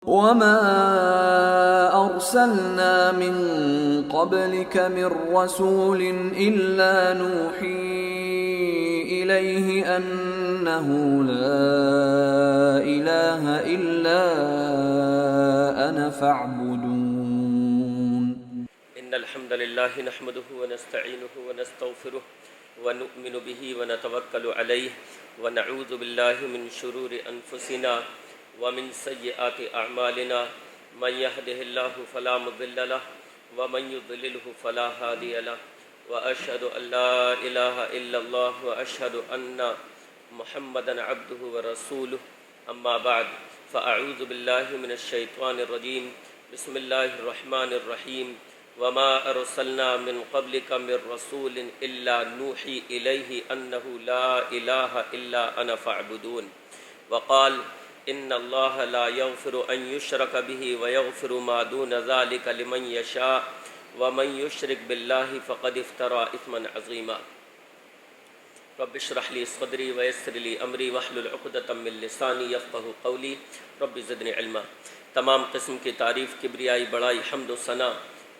وما أرسلنا من قبلك من رسول إلا نوحي إليه أنه لا إله إلا أنا فاعبدون. إن الحمد لله نحمده ونستعينه ونستغفره ونؤمن به ونتوكل عليه ونعوذ بالله من شرور أنفسنا ومن سيئات أعمالنا من يهده الله فلا مضل له ومن يضلله فلا هادي له وأشهد أن لا إله إلا الله وأشهد أن محمدا عبده ورسوله. أما بعد فأعوذ بالله من الشيطان الرجيم. بسم الله الرحمن الرحيم. وما أرسلنا من قبلك من رسول إلا نوحي إليه أنه لا إله إلا أنا فاعبدون. وقال إن الله لا يغفر أن يشرك به ويغفر ما دون ذلك لمن يشاء ومن يشرك بالله فقد افترى إثما عظيما. رب اشرح لي صدري ويسر لي أمري واحلل عقدة من لساني يفقهوا قولي. رب زدني علما. تمام قسم کی تعریف، کبریائی، بڑائی، حمد و ثنا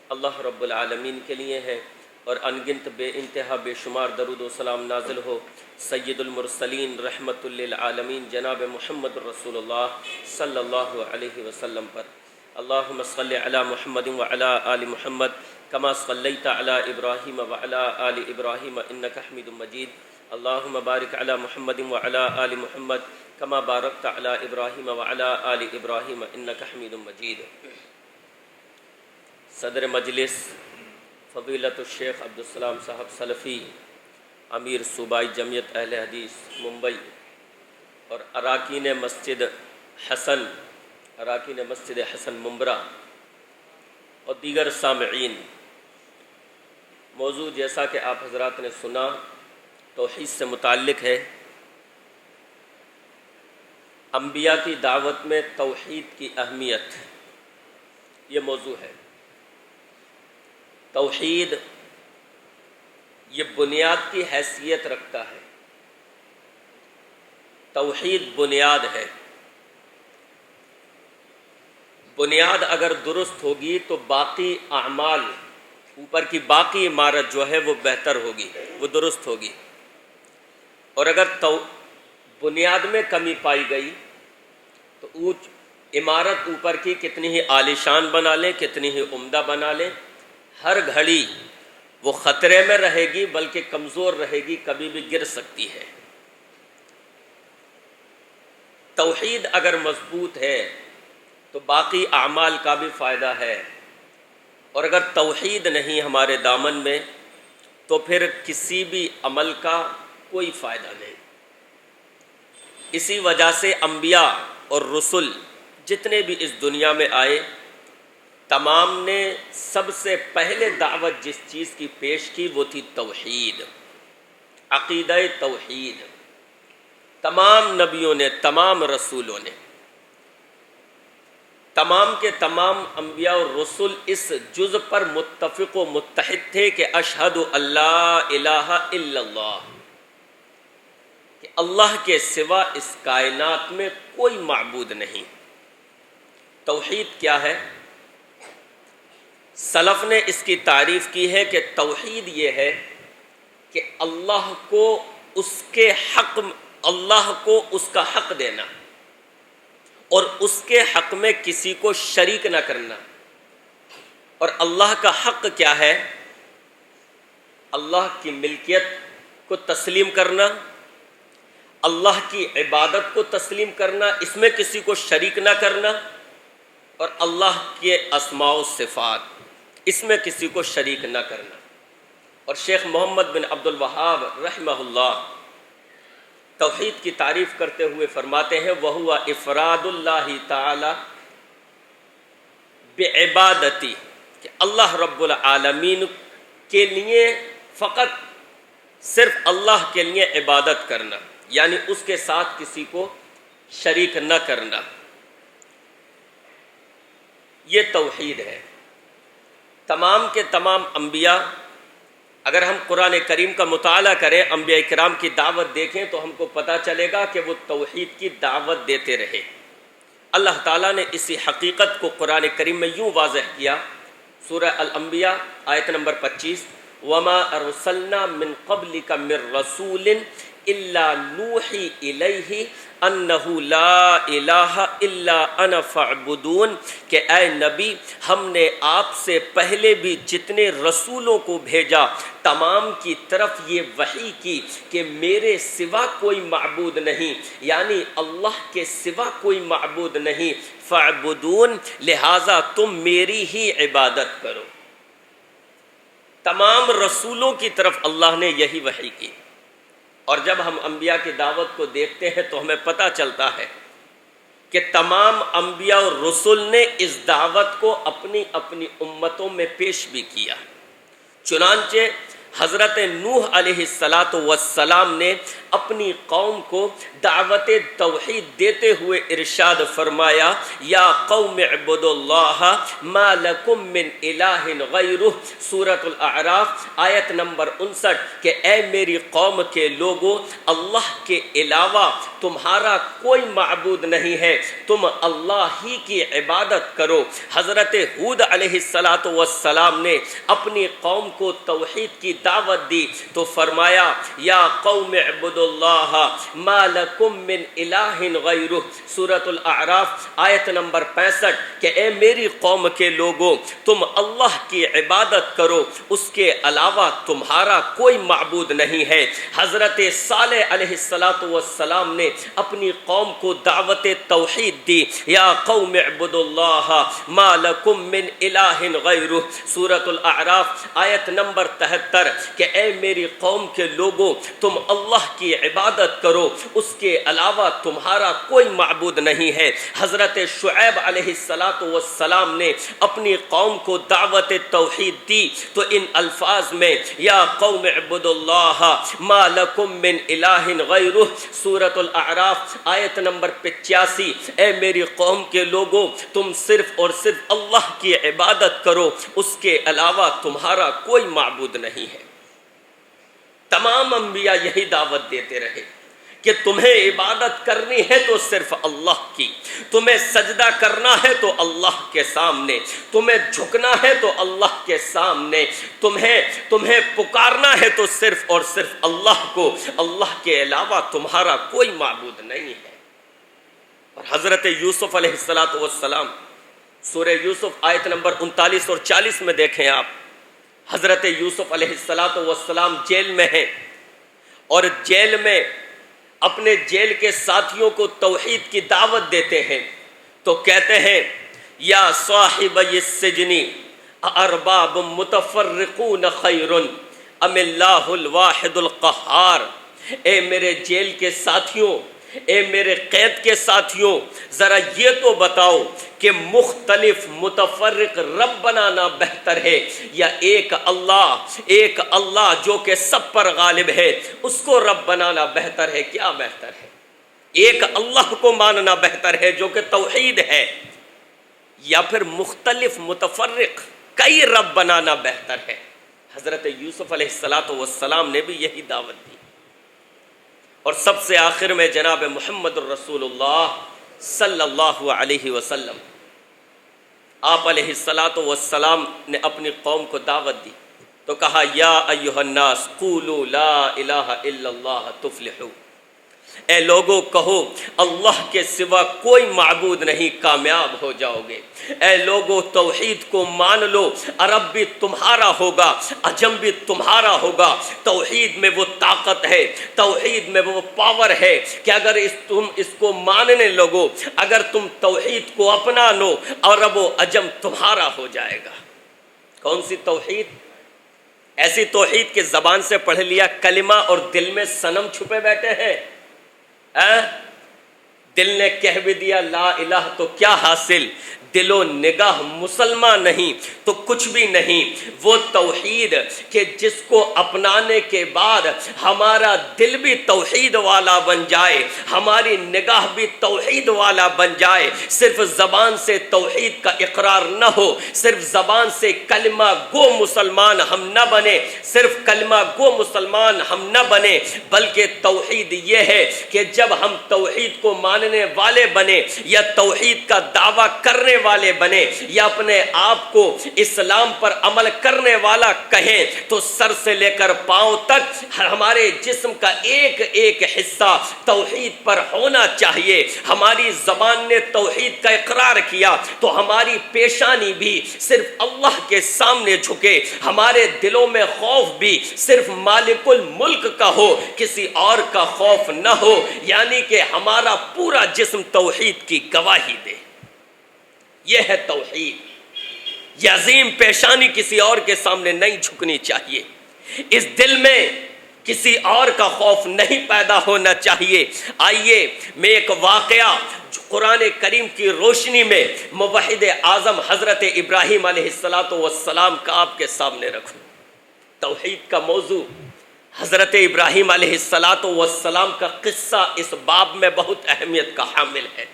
اللہ رب العالمین کے لیے ہے، اور انگنت بے انتہا بے شمار درود و سلام نازل ہو سید المرسلین رحمت للعالمین جناب محمد رسول اللہ صلی اللہ علیہ وسلم پر. اللہم صلی علی محمد وعلی آل محمد کما صلیت علی ابراہیم وعلی آل ابراہیم انک حمید مجید. اللہم بارک علی محمد وعلی آل محمد کما بارکت علی ابراہیم وعلی آل ابراہیم انک حمید مجید. صدر مجلس فضیلت الشیخ عبدالسلام صاحب سلفی، امیر صوبائی جمعیت اہل حدیث ممبئی، اور اراکین مسجد حسن ممبرا اور دیگر سامعین، موضوع جیسا کہ آپ حضرات نے سنا توحید سے متعلق ہے. انبیاء کی دعوت میں توحید کی اہمیت، یہ موضوع ہے. توحید یہ بنیاد کی حیثیت رکھتا ہے. توحید بنیاد ہے. بنیاد اگر درست ہوگی تو باقی اعمال، اوپر کی باقی عمارت جو ہے وہ بہتر ہوگی، وہ درست ہوگی. اور اگر بنیاد میں کمی پائی گئی تو عمارت اوپر کی کتنی ہی عالیشان بنا لیں، کتنی ہی عمدہ بنا لیں، ہر گھڑی وہ خطرے میں رہے گی، بلکہ کمزور رہے گی، کبھی بھی گر سکتی ہے. توحید اگر مضبوط ہے تو باقی اعمال کا بھی فائدہ ہے، اور اگر توحید نہیں ہمارے دامن میں تو پھر کسی بھی عمل کا کوئی فائدہ نہیں. اسی وجہ سے انبیاء اور رسل جتنے بھی اس دنیا میں آئے، تمام نے سب سے پہلے دعوت جس چیز کی پیش کی وہ تھی توحید، عقیدہ توحید. تمام نبیوں نے، تمام رسولوں نے، تمام کے تمام انبیاء اور رسل اس جز پر متفق و متحد تھے کہ اشہد اللہ الہ الا اللہ، کہ اللہ کے سوا اس کائنات میں کوئی معبود نہیں. توحید کیا ہے؟ سلف نے اس کی تعریف کی ہے کہ توحید یہ ہے کہ اللہ کو اس کا حق دینا، اور اس کے حق میں کسی کو شریک نہ کرنا. اور اللہ کا حق کیا ہے؟ اللہ کی ملکیت کو تسلیم کرنا، اللہ کی عبادت کو تسلیم کرنا، اس میں کسی کو شریک نہ کرنا، اور اللہ کے اسماء و صفات، اس میں کسی کو شریک نہ کرنا. اور شیخ محمد بن عبد الوہاب رحمہ اللہ توحید کی تعریف کرتے ہوئے فرماتے ہیں وَهُوَ إِفْرَادُ اللَّهِ تَعَالَى بِعِبَادَتِهِ، کہ اللہ رب العالمین کے لیے فقط صرف اللہ کے لیے عبادت کرنا، یعنی اس کے ساتھ کسی کو شریک نہ کرنا، یہ توحید ہے. تمام کے تمام انبیاء، اگر ہم قرآن کریم کا مطالعہ کریں، انبیاء کرام کی دعوت دیکھیں تو ہم کو پتہ چلے گا کہ وہ توحید کی دعوت دیتے رہے. اللہ تعالیٰ نے اسی حقیقت کو قرآن کریم میں یوں واضح کیا، سورہ الانبیاء آیت نمبر 25، وَمَا أَرْسَلْنَا مِن قَبْلِكَ مِن رَّسُولٍ إِلَّا نُوحِي إِلَيْهِ أَنَّهُ لَا إِلَٰهَ إِلَّا أَنَا فَاعْبُدُونِ، کہ اے نبی ہم نے آپ سے پہلے بھی جتنے رسولوں کو بھیجا تمام کی طرف یہ وحی کی کہ میرے سوا کوئی معبود نہیں، یعنی اللہ کے سوا کوئی معبود نہیں، فَاعْبُدُونِ لہٰذا تم میری ہی عبادت کرو۔ تمام رسولوں کی طرف اللہ نے یہی وحی کی، اور جب ہم انبیاء کی دعوت کو دیکھتے ہیں تو ہمیں پتہ چلتا ہے کہ تمام انبیاء اور رسول نے اس دعوت کو اپنی اپنی امتوں میں پیش بھی کیا۔ چنانچہ حضرت نوح علیہ السلام نے اپنی قوم کو دعوت توحید دیتے ہوئے ارشاد فرمایا، یا قوم اعبدوا اللہ ما لکم من الہ غیرہ، سورۃ الاعراف آیت نمبر 59، کہ اے میری قوم کے لوگوں، اللہ کے علاوہ تمہارا کوئی معبود نہیں ہے، تم اللہ ہی کی عبادت کرو۔ حضرت ہود علیہ السلام نے اپنی قوم کو توحید کی دعوت دی تو فرمایا، یا قوم اعبدوا اللہ ما لکم من الہ غیرہ، سورۃ الاعراف آیت نمبر 65، کہ اے میری قوم کے لوگوں تم اللہ کی عبادت کرو، اس کے علاوہ تمہارا کوئی معبود نہیں ہے۔ حضرت صالح علیہ السلام نے اپنی قوم کو دعوت توحید دی، یا قوم اعبدوا اللہ ما لکم من الہ غیرہ، سورۃ الاعراف آیت نمبر 73، کہ اے میری قوم کے لوگوں تم اللہ کی عبادت کرو، اس کے علاوہ تمہارا کوئی معبود نہیں ہے۔ حضرت شعیب علیہ السلام نے اپنی قوم کو دعوت توحید دی تو ان الفاظ میں، یا قوم اعبدوا اللہ ما لکم من الہ غیرہ، سورۃ الاعراف آیت نمبر 85، اے میری قوم کے لوگوں تم صرف اور صرف اللہ کی عبادت کرو، اس کے علاوہ تمہارا کوئی معبود نہیں ہے۔ تمام انبیاء یہی دعوت دیتے رہے کہ تمہیں عبادت کرنی ہے تو صرف اللہ کی، تمہیں سجدہ کرنا ہے تو اللہ کے سامنے، تمہیں جھکنا ہے تو اللہ کے سامنے، تمہیں پکارنا ہے تو صرف اور صرف اللہ کو، اللہ کے علاوہ تمہارا کوئی معبود نہیں ہے۔ اور حضرت یوسف علیہ السلام سورہ یوسف آیت نمبر 39 اور 40 میں دیکھیں آپ، حضرت یوسف علیہ السلام جیل میں ہیں، اور جیل میں اپنے جیل کے ساتھیوں کو توحید کی دعوت دیتے ہیں تو کہتے ہیں، یا صاحبی السجن ارباب متفرقون خیر ام اللہ الواحد القہار، اے میرے جیل کے ساتھیوں، اے میرے قید کے ساتھیوں، ذرا یہ تو بتاؤ کہ مختلف متفرق رب بنانا بہتر ہے یا ایک اللہ جو کہ سب پر غالب ہے اس کو رب بنانا بہتر ہے؟ کیا بہتر ہے؟ ایک اللہ کو ماننا بہتر ہے جو کہ توحید ہے، یا پھر مختلف متفرق کئی رب بنانا بہتر ہے؟ حضرت یوسف علیہ السلام نے بھی یہی دعوت دی۔ اور سب سے آخر میں جناب محمد الرسول اللہ صلی اللہ علیہ وسلم، آپ علیہ السلام نے اپنی قوم کو دعوت دی تو کہا، یا ایھا الناس قولوا لا الہ الا اللہ تفلحوا، اے لوگو کہو اللہ کے سوا کوئی معبود نہیں، کامیاب ہو جاؤ گے۔ اے لوگو توحید کو مان لو، عرب بھی تمہارا ہوگا، عجم بھی تمہارا ہوگا۔ توحید میں وہ طاقت ہے، توحید میں وہ پاور ہے کہ اگر تم اس کو ماننے لگو، اگر تم توحید کو اپنا لو، عرب و عجم تمہارا ہو جائے گا۔ کون سی توحید؟ ایسی توحید کہ زبان سے پڑھ لیا کلمہ اور دل میں صنم چھپے بیٹھے ہیں۔ دل نے کہہ بھی دیا لا الہ تو کیا حاصل، دل و نگاہ مسلمان نہیں تو کچھ بھی نہیں۔ وہ توحید کہ جس کو اپنانے کے بعد ہمارا دل بھی توحید والا بن جائے، ہماری نگاہ بھی توحید والا بن جائے، صرف زبان سے توحید کا اقرار نہ ہو، صرف زبان سے کلمہ گو مسلمان ہم نہ بنے، صرف کلمہ گو مسلمان ہم نہ بنے، بلکہ توحید یہ ہے کہ جب ہم توحید کو ماننے والے بنے یا توحید کا دعویٰ کرنے والے بنے یا اپنے آپ کو اسلام پر عمل کرنے والا کہیں تو سر سے لے کر پاؤں تک ہمارے جسم کا ایک ایک حصہ توحید پر ہونا چاہیے۔ ہماری زبان نے توحید کا اقرار کیا تو ہماری پیشانی بھی صرف اللہ کے سامنے جھکے، ہمارے دلوں میں خوف بھی صرف مالک الملک کا ہو، کسی اور کا خوف نہ ہو، یعنی کہ ہمارا پورا جسم توحید کی گواہی دے۔ یہ ہے توحید۔ یہ عظیم پیشانی کسی اور کے سامنے نہیں جھکنی چاہیے، اس دل میں کسی اور کا خوف نہیں پیدا ہونا چاہیے۔ آئیے میں ایک واقعہ جو قرآن کریم کی روشنی میں موحد اعظم حضرت ابراہیم علیہ السلام کا آپ کے سامنے رکھوں۔ توحید کا موضوع حضرت ابراہیم علیہ السلام کا قصہ اس باب میں بہت اہمیت کا حامل ہے۔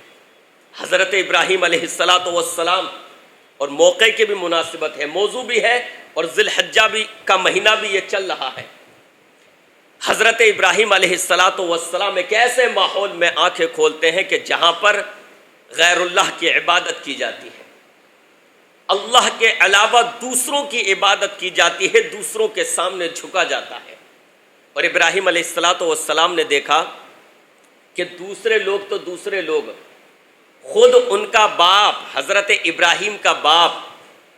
حضرت ابراہیم علیہ السلام اور موقع کی بھی مناسبت ہے، موضوع بھی ہے، اور ذی الحجہ بھی کا مہینہ بھی یہ چل رہا ہے۔ حضرت ابراہیم علیہ السلام ایک ایسے ماحول میں آنکھیں کھولتے ہیں کہ جہاں پر غیر اللہ کی عبادت کی جاتی ہے، اللہ کے علاوہ دوسروں کی عبادت کی جاتی ہے، دوسروں کے سامنے جھکا جاتا ہے۔ اور ابراہیم علیہ السلام نے دیکھا کہ دوسرے لوگ تو دوسرے لوگ، خود ان کا باپ حضرت ابراہیم کا باپ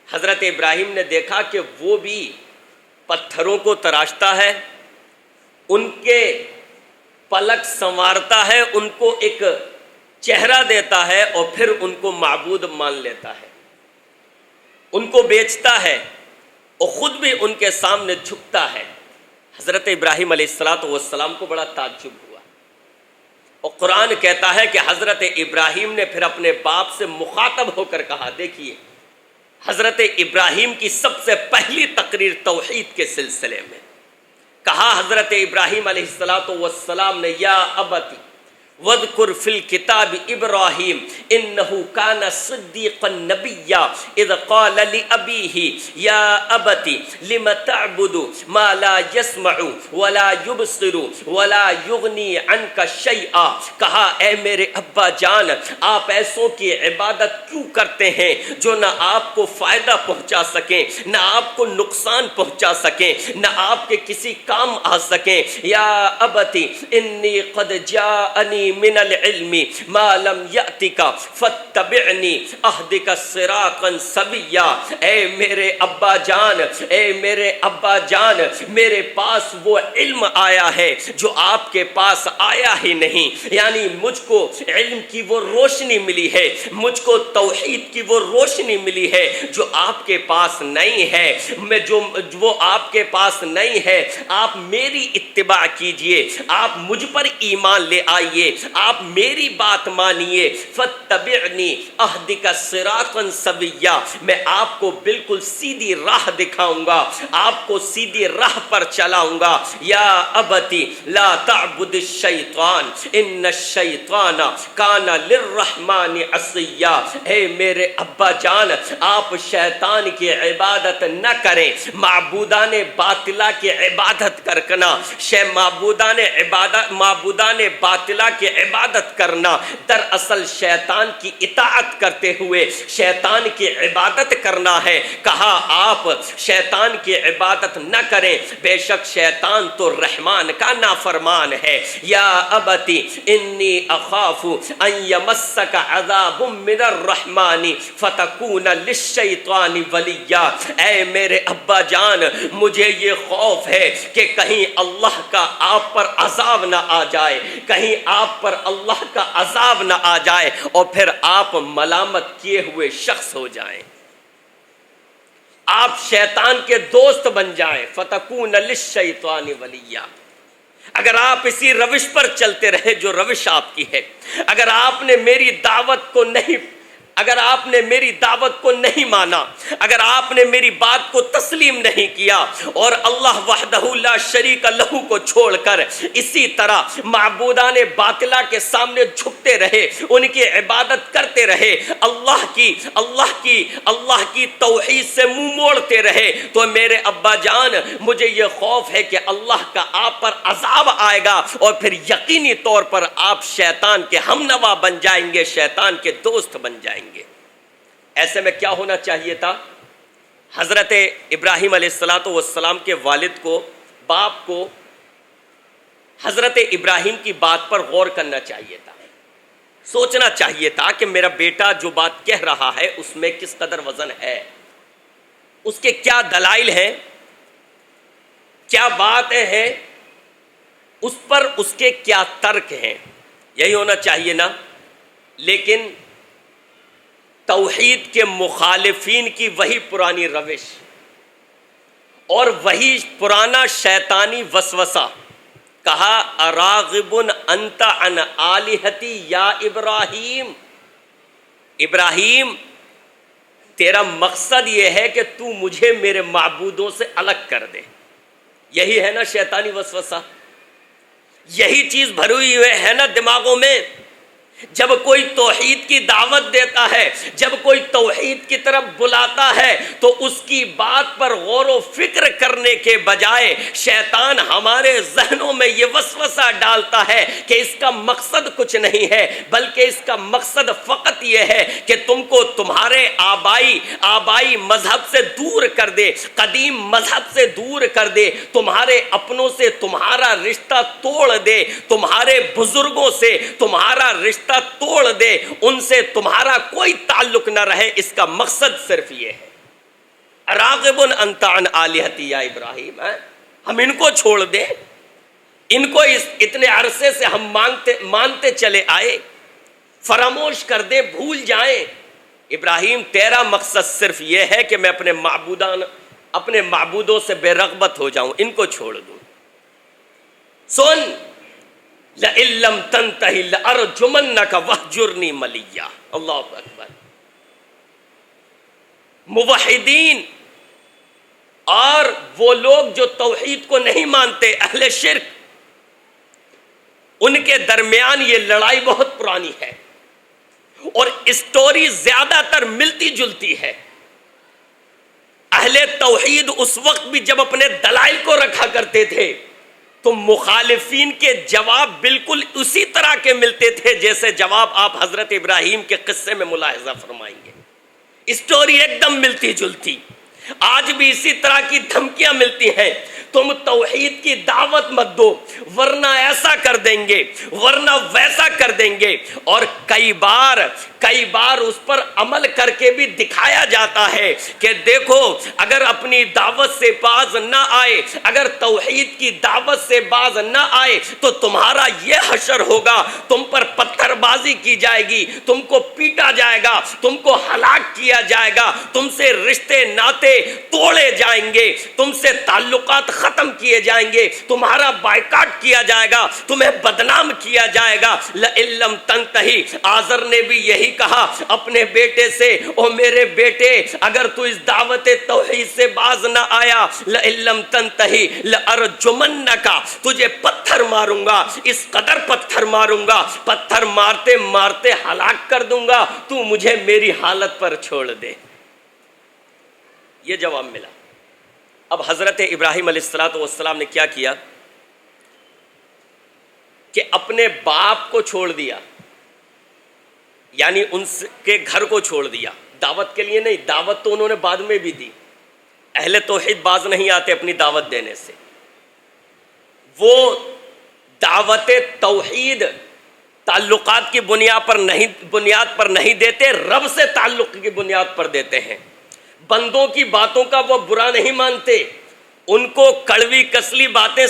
حضرت ابراہیم نے دیکھا کہ وہ بھی پتھروں کو تراشتا ہے، ان کے پلک سنوارتا ہے، ان کو ایک چہرہ دیتا ہے اور پھر ان کو معبود مان لیتا ہے، ان کو بیچتا ہے اور خود بھی ان کے سامنے جھکتا ہے۔ حضرت ابراہیم علیہ السلام کو بڑا تعجب ہوا، اور قرآن کہتا ہے کہ حضرت ابراہیم نے پھر اپنے باپ سے مخاطب ہو کر کہا، دیکھیے حضرت ابراہیم کی سب سے پہلی تقریر توحید کے سلسلے میں کہا، حضرت ابراہیم علیہ السلام نے یا ابتی وَاذْكُرْ فِي الْكِتَابِ إِبْرَاهِيمَ إِنَّهُ كَانَ صِدِّيقًا نَبِيًّا إِذْ قَالَ لِأَبِيهِ يَا أَبَتِ لِمَ تَعْبُدُ مَا لَا يَسْمَعُ وَلَا يُبْصِرُ وَلَا يُغْنِي عَنْكَ شَيْئًا۔ کہا اے میرے ابا جان، آپ ایسوں کی عبادت کیوں کرتے ہیں جو نہ آپ کو فائدہ پہنچا سکیں، نہ آپ کو نقصان پہنچا سکیں، نہ آپ کے کسی کام آ سکیں۔ یا ابتی انی قد جاءنی من العلم ما لم یأتک فاتبعنی اہدک صراطا سویا۔ اے میرے ابا جان، اے میرے ابا جان، میرے پاس وہ علم آیا ہے جو آپ کے پاس آیا ہی نہیں، یعنی مجھ کو علم کی وہ روشنی ملی ہے، مجھ کو توحید کی وہ روشنی ملی ہے جو آپ کے پاس نہیں ہے، وہ آپ کے پاس نہیں ہے۔ آپ میری اتباع کیجئے، آپ مجھ پر ایمان لے آئیے، آپ میری بات مانیے۔ فاتبعنی اہدک صراطا سویا، میں آپ کو بالکل سیدھی راہ دکھاؤں گا، آپ کو سیدھی راہ پر چلاؤں گا۔ یا ابتی لا تعبد الشیطان ان الشیطان کان للرحمن عصیا۔ اے میرے ابا جان، آپ شیطان کی عبادت نہ کریں، معبودان باطلہ کی عبادت کرنا، معبودان باطلہ کی عبادت کرنا دراصل شیطان کی اطاعت کرتے ہوئے شیطان کی عبادت کرنا ہے۔ کہا آپ شیطان کی عبادت نہ کریں، بے شک شیطان تو رحمان کا نافرمان ہے۔ یا ابتی انی اخاف ان یمسک عذاب من الرحمن فتکون للشیطان ولیا۔ اے میرے ابا جان، مجھے یہ خوف ہے کہ کہیں اللہ کا آپ پر عذاب نہ آ جائے، کہیں آپ پر اللہ کا عذاب نہ آ جائے اور پھر آپ ملامت کیے ہوئے شخص ہو جائیں، آپ شیطان کے دوست بن جائیں۔ فتکون للشیطان ولیا۔ اگر آپ اسی روش پر چلتے رہے جو روش آپ کی ہے، اگر آپ نے میری دعوت کو نہیں اگر آپ نے میری دعوت کو نہیں مانا، اگر آپ نے میری بات کو تسلیم نہیں کیا اور اللہ وحدہ لا شریک لہ کو چھوڑ کر اسی طرح معبودان باطلہ کے سامنے جھکتے رہے، ان کی عبادت کرتے رہے، اللہ کی توحید سے منہ موڑتے رہے، تو میرے ابا جان مجھے یہ خوف ہے کہ اللہ کا آپ پر عذاب آئے گا اور پھر یقینی طور پر آپ شیطان کے ہمنوا بن جائیں گے، شیطان کے دوست بن جائیں گے۔ ایسے میں کیا ہونا چاہیے تھا؟ حضرت ابراہیم علیہ السلام کے والد کو، باپ کو حضرت ابراہیم کی بات پر غور کرنا چاہیے تھا، سوچنا چاہیے تھا کہ میرا بیٹا جو بات کہہ رہا ہے اس میں کس قدر وزن ہے، اس کے کیا دلائل ہیں، کیا باتیں ہیں، اس پر اس کے کیا ترک ہیں، یہی ہونا چاہیے نا۔ لیکن توحید کے مخالفین کی وہی پرانی روش اور وہی پرانا شیطانی وسوسہ، کہا اراغب انت عن آلہتی یا ابراہیم، ابراہیم تیرا مقصد یہ ہے کہ تو مجھے میرے معبودوں سے الگ کر دے۔ یہی ہے نا شیطانی وسوسہ، یہی چیز بھری ہوئی ہے نا دماغوں میں۔ جب کوئی توحید کی دعوت دیتا ہے، جب کوئی توحید کی طرف بلاتا ہے، تو اس کی بات پر غور و فکر کرنے کے بجائے شیطان ہمارے ذہنوں میں یہ وسوسہ ڈالتا ہے کہ اس کا مقصد کچھ نہیں ہے، بلکہ اس کا مقصد فقط یہ ہے کہ تم کو تمہارے آبائی مذہب سے دور کر دے، قدیم مذہب سے دور کر دے، تمہارے اپنوں سے تمہارا رشتہ توڑ دے، تمہارے بزرگوں سے تمہارا رشتہ توڑ دے، ان سے تمہارا کوئی تعلق نہ رہے۔ اس کا مقصد صرف یہ ہے، راغب انت عن آلہتی یا ابراہیم، ہم ان کو چھوڑ دیں، ان کو اتنے عرصے سے ہم مانتے چلے آئے، فراموش کر دیں، بھول جائیں۔ ابراہیم تیرا مقصد صرف یہ ہے کہ میں اپنے معبودوں سے بے رغبت ہو جاؤں، ان کو چھوڑ دوں۔ سن، لئن لم تنتہی لأرجمنک وہجرنی ملیہ، اللہ اکبر۔ موحدین اور وہ لوگ جو توحید کو نہیں مانتے، اہل شرک، ان کے درمیان یہ لڑائی بہت پرانی ہے اور اسٹوری زیادہ تر ملتی جلتی ہے۔ اہل توحید اس وقت بھی جب اپنے دلائل کو رکھا کرتے تھے تو مخالفین کے جواب بالکل اسی طرح کے ملتے تھے جیسے جواب آپ حضرت ابراہیم کے قصے میں ملاحظہ فرمائیں گے۔ اسٹوری ایک دم ملتی جلتی، آج بھی اسی طرح کی دھمکیاں ملتی ہیں، تم توحید کی دعوت مت دو ورنہ ایسا کر دیں گے، ورنہ ویسا کر دیں گے، اور کئی بار اس پر عمل کر کے بھی دکھایا جاتا ہے کہ دیکھو اگر اپنی دعوت سے باز نہ آئے، اگر توحید کی دعوت سے باز نہ آئے تو تمہارا یہ حشر ہوگا، تم پر پتھر بازی کی جائے گی، تم کو پیٹا جائے گا، تم کو ہلاک کیا جائے گا، تم سے رشتے ناتے توڑے جائیں گے، تم سے تعلقات ختم کیے جائیں گے، تمہارا بائیکاٹ کیا جائے گا، تمہیں بدنام کیا جائے گا۔ لئن لم تنتہی، آزر نے بھی یہی کہا اپنے بیٹے سے، او میرے بیٹے اگر تو اس دعوت توحید سے باز نہ آیا، لئن لم تنتہی لأرجمنک، تجھے پتھر ماروں گا، اس قدر پتھر ماروں گا، پتھر مارتے مارتے ہلاک کر دوں گا، تو مجھے میری حالت پر چھوڑ دے۔ یہ جواب ملا۔ اب حضرت ابراہیم علیہ السلام نے کیا کیا کہ اپنے باپ کو چھوڑ دیا، یعنی ان کے گھر کو چھوڑ دیا، دعوت کے لیے نہیں، دعوت تو انہوں نے بعد میں بھی دی، اہل توحید باز نہیں آتے اپنی دعوت دینے سے، وہ دعوت توحید تعلقات کی بنیاد پر نہیں دیتے، رب سے تعلق کی بنیاد پر دیتے ہیں۔ بندوں کی باتوں کا وہ برا نہیں مانتے، ان کو کڑوی کسلی باتیں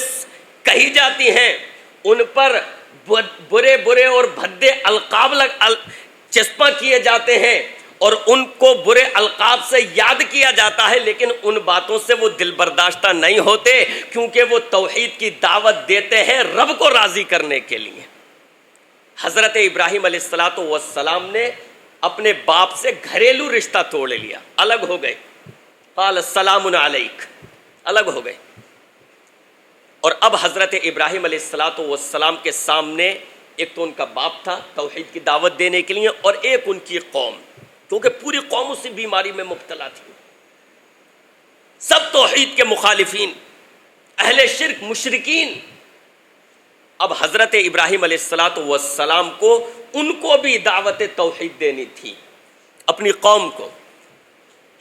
کہی جاتی ہیں، ان پر برے اور بھدے القاب چسپاں کیے جاتے ہیں اور ان کو برے القاب سے یاد کیا جاتا ہے، لیکن ان باتوں سے وہ دل برداشتہ نہیں ہوتے کیونکہ وہ توحید کی دعوت دیتے ہیں رب کو راضی کرنے کے لیے۔ حضرت ابراہیم علیہ السلام نے اپنے باپ سے گھریلو رشتہ توڑ لیا، الگ ہو گئے. قال السلام علیک، الگ ہو گئے. اور اب حضرت ابراہیم علیہ السلام کے سامنے ایک تو ان کا باپ تھا توحید کی دعوت دینے کے لیے، اور ایک ان کی قوم، کیونکہ پوری قوم اسی بیماری میں مبتلا تھی. سب توحید کے مخالفین، اہل شرک، مشرکین. اب حضرت ابراہیم علیہ السلام کو ان کو بھی دعوت توحید دینی تھی، اپنی قوم کو.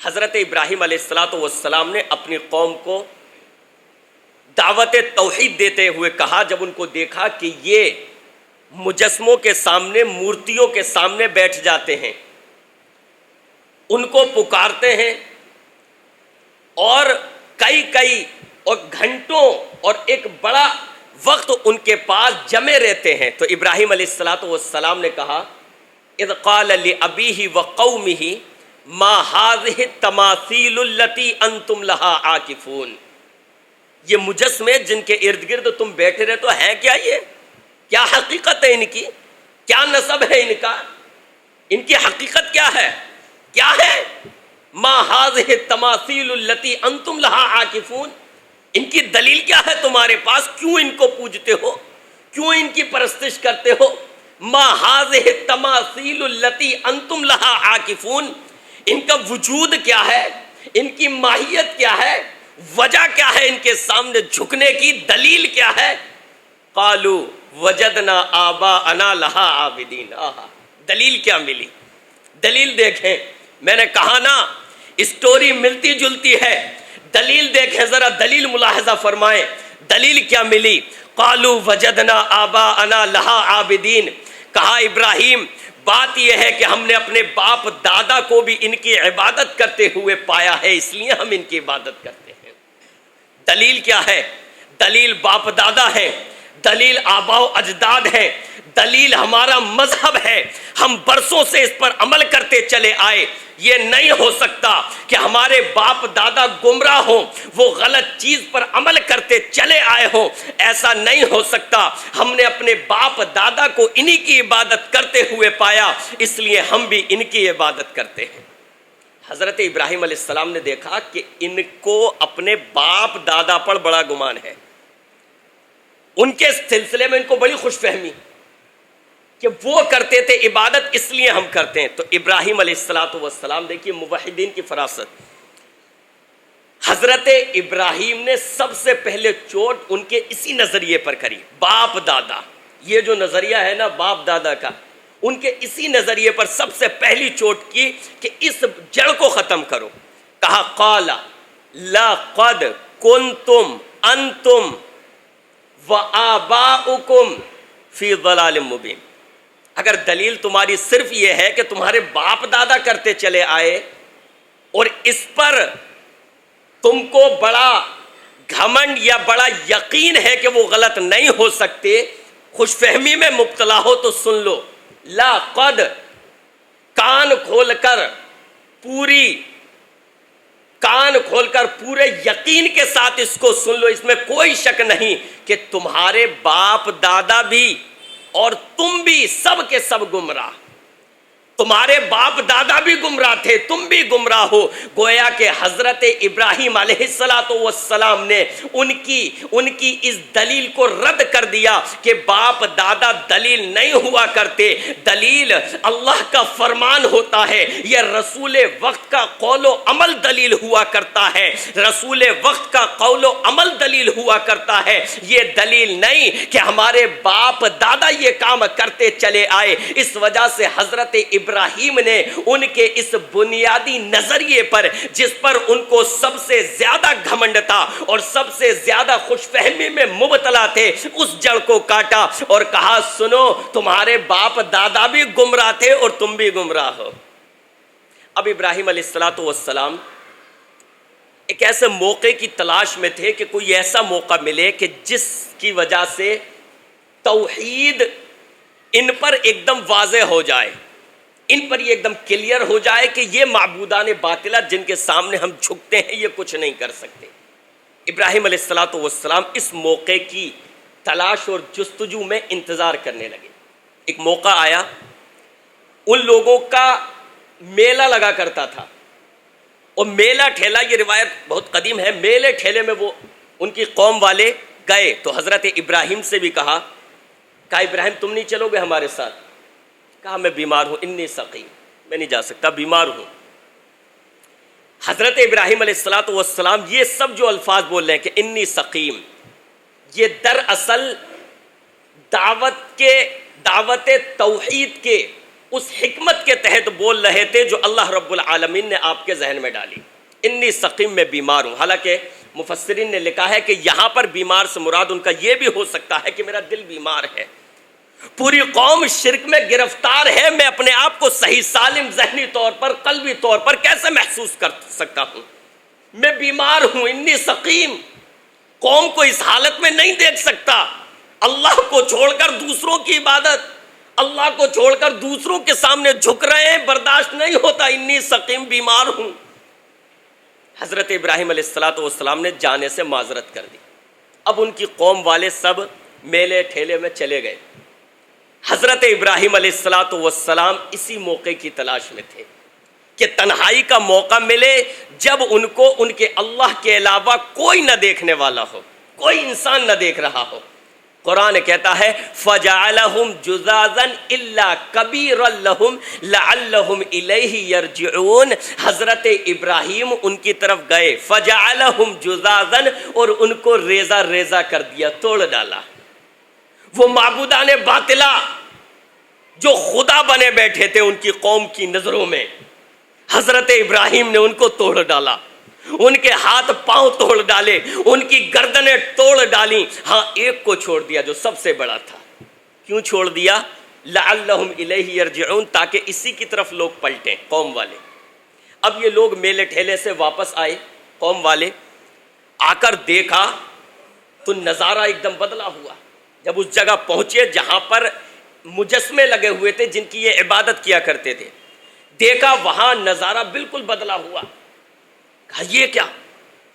حضرت ابراہیم علیہ السلام نے اپنی قوم کو دعوت توحید دیتے ہوئے کہا، جب ان کو دیکھا کہ یہ مجسموں کے سامنے، مورتیوں کے سامنے بیٹھ جاتے ہیں، ان کو پکارتے ہیں، اور کئی اور گھنٹوں اور ایک بڑا وقت ان کے پاس جمے رہتے ہیں، تو ابراہیم علیہ السلام نے کہا اذ قال لأبیہ وقومہ ما هذه التماثیل التي انتم لها عاکفون. یہ مجسمے جن کے ارد گرد تم بیٹھے رہے تو ہیں کیا؟ یہ کیا حقیقت ہے ان کی؟ کیا نسب ہے ان کا؟ ان کی حقیقت کیا ہے؟ کیا ہے؟ ما هذه التماثیل التي انتم لها عاکفون. ان کی دلیل کیا ہے تمہارے پاس؟ کیوں ان کو پوجتے ہو؟ کیوں ان کی پرستش کرتے ہو؟ ما هذه التماثیل التي انتم لها عاکفون. ان کا وجود کیا ہے؟ ان کی ماہیت کیا ہے؟ وجہ کیا ہے ان کے سامنے جھکنے کی؟ دلیل کیا ہے؟ قالوا وجدنا آباءنا لها عابدین. دلیل کیا ملی؟ دلیل دیکھیں، میں نے کہا نا اسٹوری ملتی جلتی ہے. دلیل دیکھیں ذرا، دلیل ملاحظہ فرمائیں. دلیل کیا ملی؟ قالوا وجدنا آباءنا لها عابدین. کہا ابراہیم بات یہ ہے کہ ہم نے اپنے باپ دادا کو بھی ان کی عبادت کرتے ہوئے پایا ہے، اس لیے ہم ان کی عبادت کرتے ہیں. دلیل کیا ہے؟ دلیل باپ دادا ہے، دلیل آباء و اجداد ہے، دلیل ہمارا مذہب ہے، ہم برسوں سے اس پر عمل کرتے چلے آئے. یہ نہیں ہو سکتا کہ ہمارے باپ دادا گمراہ ہوں، وہ غلط چیز پر عمل کرتے چلے آئے ہوں. ایسا نہیں ہو سکتا. ہم نے اپنے باپ دادا کو انہی کی عبادت کرتے ہوئے پایا، اس لیے ہم بھی ان کی عبادت کرتے ہیں. حضرت ابراہیم علیہ السلام نے دیکھا کہ ان کو اپنے باپ دادا پر بڑا گمان ہے، ان کے سلسلے میں ان کو بڑی خوش فہمی کہ وہ کرتے تھے عبادت، اس لیے ہم کرتے ہیں. تو ابراہیم علیہ السلام دیکھیے موحدین کی فراست. حضرت ابراہیم نے سب سے پہلے چوٹ ان کے اسی نظریے پر کری. باپ دادا، یہ جو نظریہ ہے نا باپ دادا کا، ان کے اسی نظریے پر سب سے پہلی چوٹ کی کہ اس جڑ کو ختم کرو. کہا قال لقد کنتم انتم وآباؤکم فی ضلال مبین. اگر دلیل تمہاری صرف یہ ہے کہ تمہارے باپ دادا کرتے چلے آئے اور اس پر تم کو بڑا گھمنڈ یا بڑا یقین ہے کہ وہ غلط نہیں ہو سکتے، خوش فہمی میں مبتلا ہو تو سن لو. لقد، کان کھول کر پورے یقین کے ساتھ اس کو سن لو، اس میں کوئی شک نہیں کہ تمہارے باپ دادا بھی اور تم بھی سب کے سب گمراہ. تمہارے باپ دادا بھی گمراہ تھے، تم بھی گمراہ ہو. گویا کہ حضرت ابراہیم علیہ السلام نے ان کی اس دلیل کو رد کر دیا کہ باپ دادا دلیل نہیں ہوا کرتے. دلیل اللہ کا فرمان ہوتا ہے، یہ رسول وقت کا قول و عمل دلیل ہوا کرتا ہے. رسول وقت کا قول و عمل دلیل ہوا کرتا ہے، یہ دلیل نہیں کہ ہمارے باپ دادا یہ کام کرتے چلے آئے. اس وجہ سے حضرت ابراہیم نے ان کے اس بنیادی نظریے پر، جس پر ان کو سب سے زیادہ گھمنڈ تھا اور سب سے زیادہ خوش فہمی میں مبتلا تھے، اس جڑ کو کاٹا اور کہا سنو تمہارے باپ دادا بھی گمراہ تھے اور تم بھی گمراہ ہو. اب ابراہیم علیہ السلام ایک ایسے موقع کی تلاش میں تھے کہ کوئی ایسا موقع ملے کہ جس کی وجہ سے توحید ان پر ایک دم واضح ہو جائے، ان پر یہ ایک دم کلیئر ہو جائے کہ یہ معبودان باطلہ جن کے سامنے ہم جھکتے ہیں یہ کچھ نہیں کر سکتے. ابراہیم علیہ السلام اس موقع کی تلاش اور جستجو میں انتظار کرنے لگے. ایک موقع آیا ان لوگوں کا میلہ لگا کرتا تھا، اور میلہ ٹھیلا، یہ روایت بہت قدیم ہے، میلے ٹھیلے میں وہ ان کی قوم والے گئے تو حضرت ابراہیم سے بھی کہا ابراہیم تم نہیں چلو گے ہمارے ساتھ؟ کہا میں بیمار ہوں، انی سقیم، میں نہیں جا سکتا، بیمار ہوں۔ حضرت ابراہیم علیہ السلام یہ سب جو الفاظ بول رہے ہیں کہ انی سقیم، یہ دراصل دعوت توحید کے اس حکمت کے تحت بول رہے تھے جو اللہ رب العالمین نے آپ کے ذہن میں ڈالی۔ انی سقیم، میں بیمار ہوں۔ حالانکہ مفسرین نے لکھا ہے کہ یہاں پر بیمار سے مراد ان کا یہ بھی ہو سکتا ہے کہ میرا دل بیمار ہے، پوری قوم شرک میں گرفتار ہے، میں اپنے آپ کو صحیح سالم ذہنی طور پر، قلبی طور پر کیسے محسوس کر سکتا ہوں؟ میں بیمار ہوں، انی سقیم، قوم کو اس حالت میں نہیں دیکھ سکتا، اللہ کو چھوڑ کر دوسروں کی عبادت، اللہ کو چھوڑ کر دوسروں کے سامنے جھک رہے ہیں، برداشت نہیں ہوتا، انی سقیم، بیمار ہوں۔ حضرت ابراہیم علیہ السلام نے جانے سے معذرت کر دی۔ اب ان کی قوم والے سب میلے ٹھیلے میں چلے گئے۔ حضرت ابراہیم علیہ السلام اسی موقع کی تلاش میں تھے کہ تنہائی کا موقع ملے جب ان کو ان کے اللہ کے علاوہ کوئی نہ دیکھنے والا ہو، کوئی انسان نہ دیکھ رہا ہو۔ قرآن کہتا ہے فَجَعَلَهُمْ جُذَاذًا إِلَّا كَبِيرًا لَهُمْ لَعَلَّهُمْ إِلَيْهِ يَرْجِعُونَ۔ حضرت ابراہیم ان کی طرف گئے، فَجَعَلَهُمْ جُذَاذًا، اور ان کو ریزہ ریزہ کر دیا، توڑ ڈالا۔ وہ معبودان باطلہ جو خدا بنے بیٹھے تھے ان کی قوم کی نظروں میں، حضرت ابراہیم نے ان کو توڑ ڈالا، ان کے ہاتھ پاؤں توڑ ڈالے، ان کی گردنیں توڑ ڈالیں۔ ہاں ایک کو چھوڑ دیا جو سب سے بڑا تھا۔ کیوں چھوڑ دیا؟ لعلہم الیہ یرجعون، تاکہ اسی کی طرف لوگ پلٹیں، قوم والے۔ اب یہ لوگ میلے ٹھیلے سے واپس آئے، قوم والے آ کر دیکھا تو نظارہ ایک دم بدلا ہوا۔ جب اس جگہ پہنچے جہاں پر مجسمے لگے ہوئے تھے جن کی یہ عبادت کیا کرتے تھے، دیکھا وہاں نظارہ بالکل بدلا ہوا۔ کہا یہ کیا؟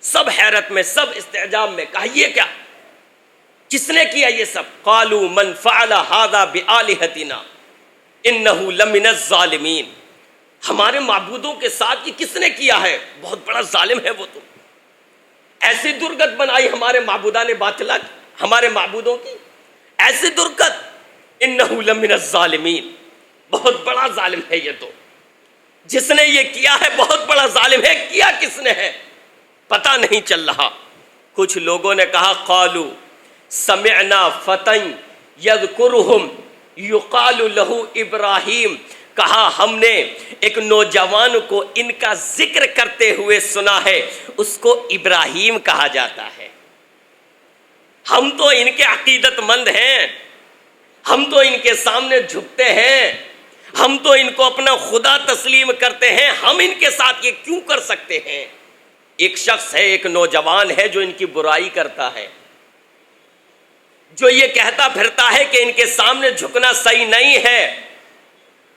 سب حیرت میں، سب استعجاب میں، کہا یہ کیا؟ کس نے کیا یہ سب؟ قالوا من فعل هذا بآلهتنا انه لمن الظالمین، ہمارے معبودوں کے ساتھ یہ کس نے کیا ہے؟ بہت بڑا ظالم ہے وہ تو، ایسی درگت بنائی ہمارے معبودان باطلہ، ہمارے معبودوں کی ایسی درگت، انه لمن الظالمین، بہت بڑا ظالم ہے یہ تو، جس نے یہ کیا ہے بہت بڑا ظالم ہے۔ کیا کس نے ہے پتہ نہیں چل رہا۔ کچھ لوگوں نے کہا قالوا سمعنا فتى یذکرہم یقال لہ ابراہیم، کہا ہم نے ایک نوجوان کو ان کا ذکر کرتے ہوئے سنا ہے، اس کو ابراہیم کہا جاتا ہے۔ ہم تو ان کے عقیدت مند ہیں، ہم تو ان کے سامنے جھکتے ہیں، ہم تو ان کو اپنا خدا تسلیم کرتے ہیں، ہم ان کے ساتھ یہ کیوں کر سکتے ہیں؟ ایک شخص ہے، ایک نوجوان ہے جو ان کی برائی کرتا ہے، جو یہ کہتا پھرتا ہے کہ ان کے سامنے جھکنا صحیح نہیں ہے،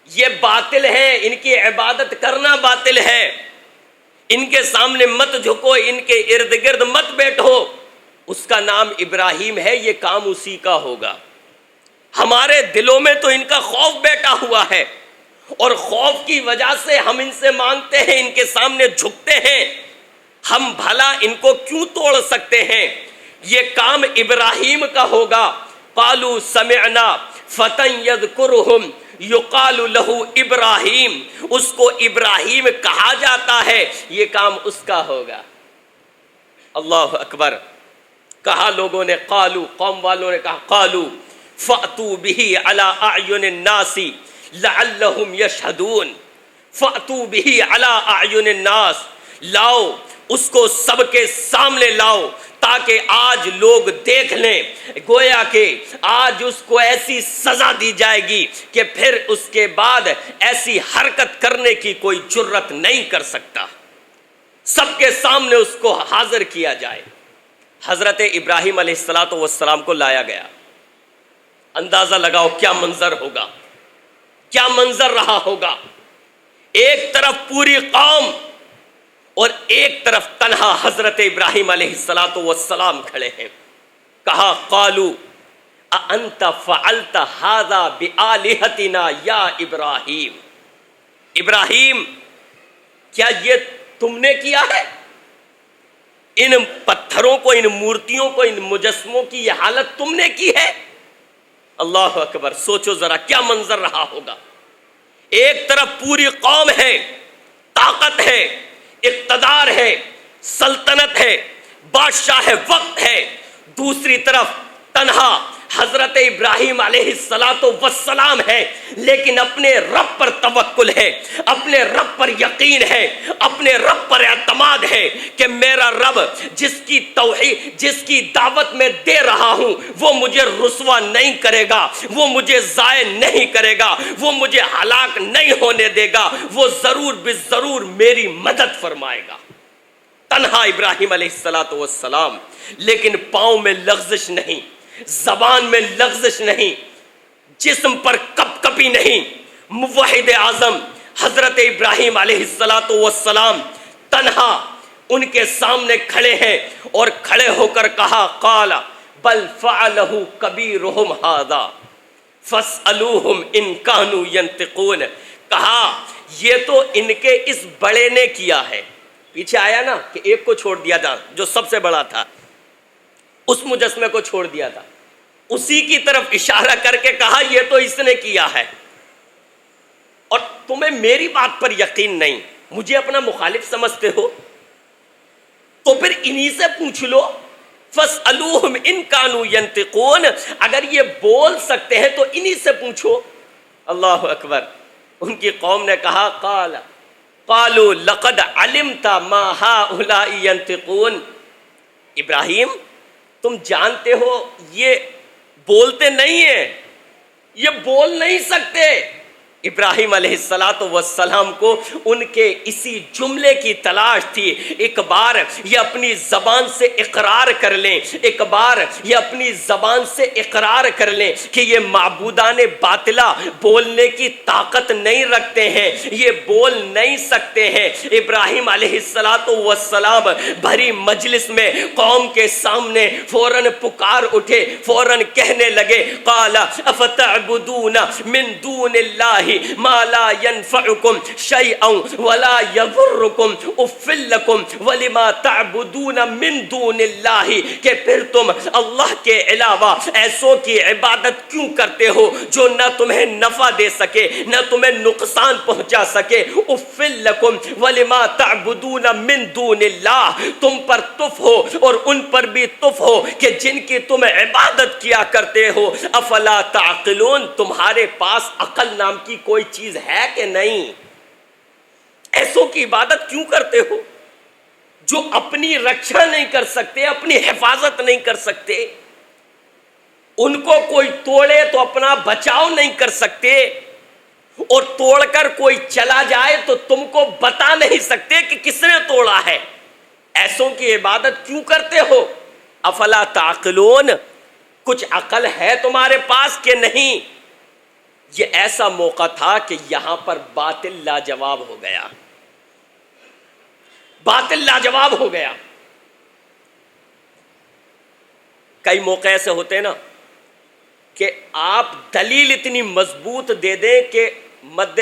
یہ باطل ہے، ان کی عبادت کرنا باطل ہے، ان کے سامنے مت جھکو، ان کے ارد گرد مت بیٹھو۔ اس کا نام ابراہیم ہے، یہ کام اسی کا ہوگا۔ ہمارے دلوں میں تو ان کا خوف بیٹھا ہوا ہے، اور خوف کی وجہ سے ہم ان سے مانگتے ہیں، ان کے سامنے جھکتے ہیں، ہم بھلا ان کو کیوں توڑ سکتے ہیں؟ یہ کام ابراہیم کا ہوگا۔ قالوا سمعنا فتى یذکرہم یقال لہ ابراہیم، اس کو ابراہیم کہا جاتا ہے، یہ کام اس کا ہوگا۔ اللہ اکبر۔ کہا لوگوں نے، قالوا، قوم والوں نے کہا، قالوا فأتوا به على أعين الناس لعلهم يشهدون، فأتوا به على أعين الناس، لاؤ اس کو سب کے سامنے لاؤ تاکہ آج لوگ دیکھ لیں، گویا کہ آج اس کو ایسی سزا دی جائے گی کہ پھر اس کے بعد ایسی حرکت کرنے کی کوئی جرت نہیں کر سکتا۔ سب کے سامنے اس کو حاضر کیا جائے۔ حضرت ابراہیم علیہ السلام کو لایا گیا۔ اندازہ لگاؤ کیا منظر ہوگا، کیا منظر رہا ہوگا۔ ایک طرف پوری قوم اور ایک طرف تنہا حضرت ابراہیم علیہ السلام کھڑے ہیں۔ کہا قالوا اانت فعلت هذا بآلهتنا یا ابراہیم، ابراہیم کیا یہ تم نے کیا ہے؟ ان پتھروں کو، ان مورتیوں کو، ان مجسموں کی یہ حالت تم نے کی ہے؟ اللہ اکبر، سوچو ذرا کیا منظر رہا ہوگا۔ ایک طرف پوری قوم ہے، طاقت ہے، اقتدار ہے، سلطنت ہے، بادشاہ وقت ہے، دوسری طرف تنہا حضرت ابراہیم علیہ السلام ہے، لیکن اپنے رب پر توکل ہے، اپنے رب پر یقین ہے، اپنے رب پر اعتماد ہے کہ میرا رب جس کی توحید، جس کی دعوت میں دے رہا ہوں، وہ مجھے رسوا نہیں کرے گا، وہ مجھے ضائع نہیں کرے گا، وہ مجھے ہلاک نہیں ہونے دے گا، وہ ضرور بالضرور میری مدد فرمائے گا۔ تنہا ابراہیم علیہ السلام، لیکن پاؤں میں لغزش نہیں، زبان میں لغزش نہیں، جسم پر کپ کپی نہیں۔ موحد اعظم حضرت ابراہیم علیہ السلام تنہا ان کے سامنے کھڑے ہیں اور کھڑے ہو کر کہا قال بل فعلہ کبیرہم ھذا فاسألوہم ان کانوا ینطقون، کہا یہ تو ان کے اس بڑے نے کیا ہے۔ پیچھے آیا نا کہ ایک کو چھوڑ دیا تھا جو سب سے بڑا تھا، اس مجسمے کو چھوڑ دیا تھا، اسی کی طرف اشارہ کر کے کہا یہ تو اس نے کیا ہے، اور تمہیں میری بات پر یقین نہیں، مجھے اپنا مخالف سمجھتے ہو، تو پھر انہی سے پوچھ لو۔ فَاسْأَلُوهُمْ إِن كَانُوا يَنْطِقُونَ، اگر یہ بول سکتے ہیں تو انہی سے پوچھو۔ اللہ اکبر۔ ان کی قوم نے کہا قالوا لقد علمت ما هؤلاء ينطقون، ابراہیم تم جانتے ہو یہ بولتے نہیں ہیں، یہ بول نہیں سکتے۔ ابراہیم علیہ السلام کو ان کے اسی جملے کی تلاش تھی، ایک بار یہ اپنی زبان سے اقرار کر لیں، ایک بار یہ اپنی زبان سے اقرار کر لیں کہ یہ معبودان باطلہ بولنے کی طاقت نہیں رکھتے ہیں، یہ بول نہیں سکتے ہیں۔ ابراہیم علیہ السلام بھری مجلس میں قوم کے سامنے فوراً پکار اٹھے، فوراً کہنے لگے قال افتعبدون من دون اللہ ما لا ينفعكم شيئا ولا يضركم اف لكم ولما تعبدون من دون اللہ، کہ پھر تم اللہ کے علاوہ ایسوں کی عبادت کیوں کرتے ہو جو نہ تمہیں نفع دے سکے نہ تمہیں نقصان پہنچا سکے۔ اف لكم ولما تعبدون من دون اللہ، تم پر تف ہو اور ان پر بھی تف ہو کہ جن کی تم عبادت کیا کرتے ہو۔ افلا تعقلون، تمہارے پاس عقل نام کی کوئی چیز ہے کہ نہیں؟ ایسوں کی عبادت کیوں کرتے ہو جو اپنی رکشا نہیں کر سکتے، اپنی حفاظت نہیں کر سکتے؟ ان کو کوئی توڑے تو اپنا بچاؤ نہیں کر سکتے، اور توڑ کر کوئی چلا جائے تو تم کو بتا نہیں سکتے کہ کس نے توڑا ہے۔ ایسوں کی عبادت کیوں کرتے ہو؟ افلا تعقلون، کچھ عقل ہے تمہارے پاس کہ نہیں؟ یہ ایسا موقع تھا کہ یہاں پر باطل لاجواب ہو گیا، باطل لاجواب ہو گیا۔ کئی موقع ایسے ہوتے ہیں نا کہ آپ دلیل اتنی مضبوط دے دیں کہ مد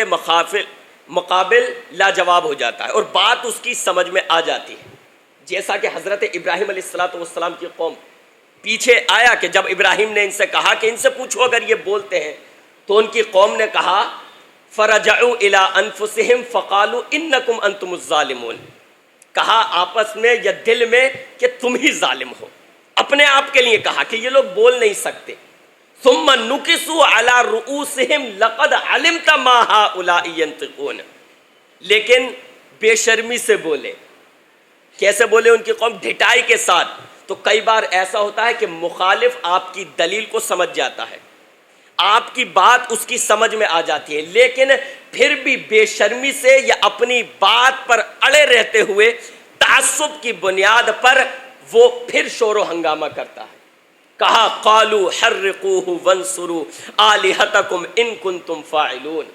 مقابل لاجواب ہو جاتا ہے اور بات اس کی سمجھ میں آ جاتی ہے، جیسا کہ حضرت ابراہیم علیہ السلام کی قوم پیچھے آیا کہ جب ابراہیم نے ان سے کہا کہ ان سے پوچھو اگر یہ بولتے ہیں، تو ان کی قوم نے کہا فرجعوا الى انفسهم فقالوا انکم انتم الظالمون، کہا آپس میں یا دل میں کہ تم ہی ظالم ہو، اپنے آپ کے لیے کہا کہ یہ لوگ بول نہیں سکتے۔ ثم نکسوا علی رؤوسهم لقد علمت ما هؤلاء ينطقون، لیکن بے شرمی سے بولے۔ کیسے بولے ان کی قوم؟ ڈھٹائی کے ساتھ۔ تو کئی بار ایسا ہوتا ہے کہ مخالف آپ کی دلیل کو سمجھ جاتا ہے، آپ کی بات اس کی سمجھ میں آ جاتی ہے، لیکن پھر بھی بے شرمی سے یا اپنی بات پر اڑے رہتے ہوئے تعصب کی بنیاد پر وہ پھر شور و ہنگامہ کرتا ہے۔ کہا قالوا حرقوه وانصروا آلہتکم ان کنتم فاعلون،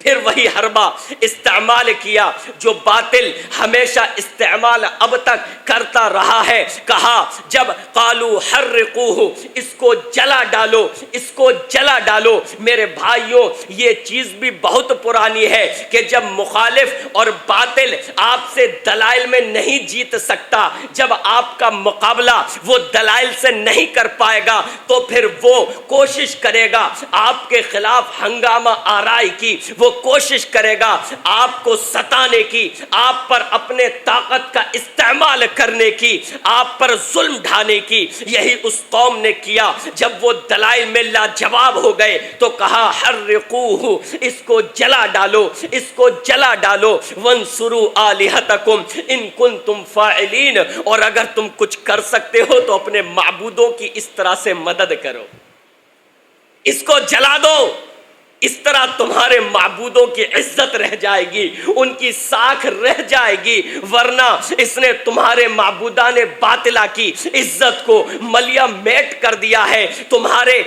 پھر وہی حربہ استعمال کیا جو باطل ہمیشہ استعمال اب تک کرتا رہا ہے. کہا جب قالوا حرقوہ، اس کو جلا ڈالو، اس کو جلا ڈالو. میرے بھائیوں یہ چیز بھی بہت پرانی ہے کہ جب مخالف اور باطل آپ سے دلائل میں نہیں جیت سکتا، جب آپ کا مقابلہ وہ دلائل سے نہیں کر پائے گا، تو پھر وہ کوشش کرے گا آپ کے خلاف ہنگامہ آرائی کی، وہ کوشش کرے گا آپ کو ستانے کی، آپ پر اپنے طاقت کا استعمال کرنے کی، آپ پر ظلم ڈھانے کی. یہی اس قوم نے کیا. جب وہ دلائل میں لاجواب ہو گئے تو کہا حرقوہ، اس کو جلا ڈالو، اس کو جلا ڈالو. وانصروا آلہتکم ان کنتم فاعلین، اور اگر تم کچھ کر سکتے ہو تو اپنے معبودوں کی اس طرح سے مدد کرو، اس کو جلا دو. اس طرح تمہارے معبودوں کی عزت رہ جائے گی، ان کی ساکھ رہ جائے گی. ورنہ اس نے تمہارے معبودان باطلہ کی عزت کو ملیا میٹ کر دیا ہے. تمہاری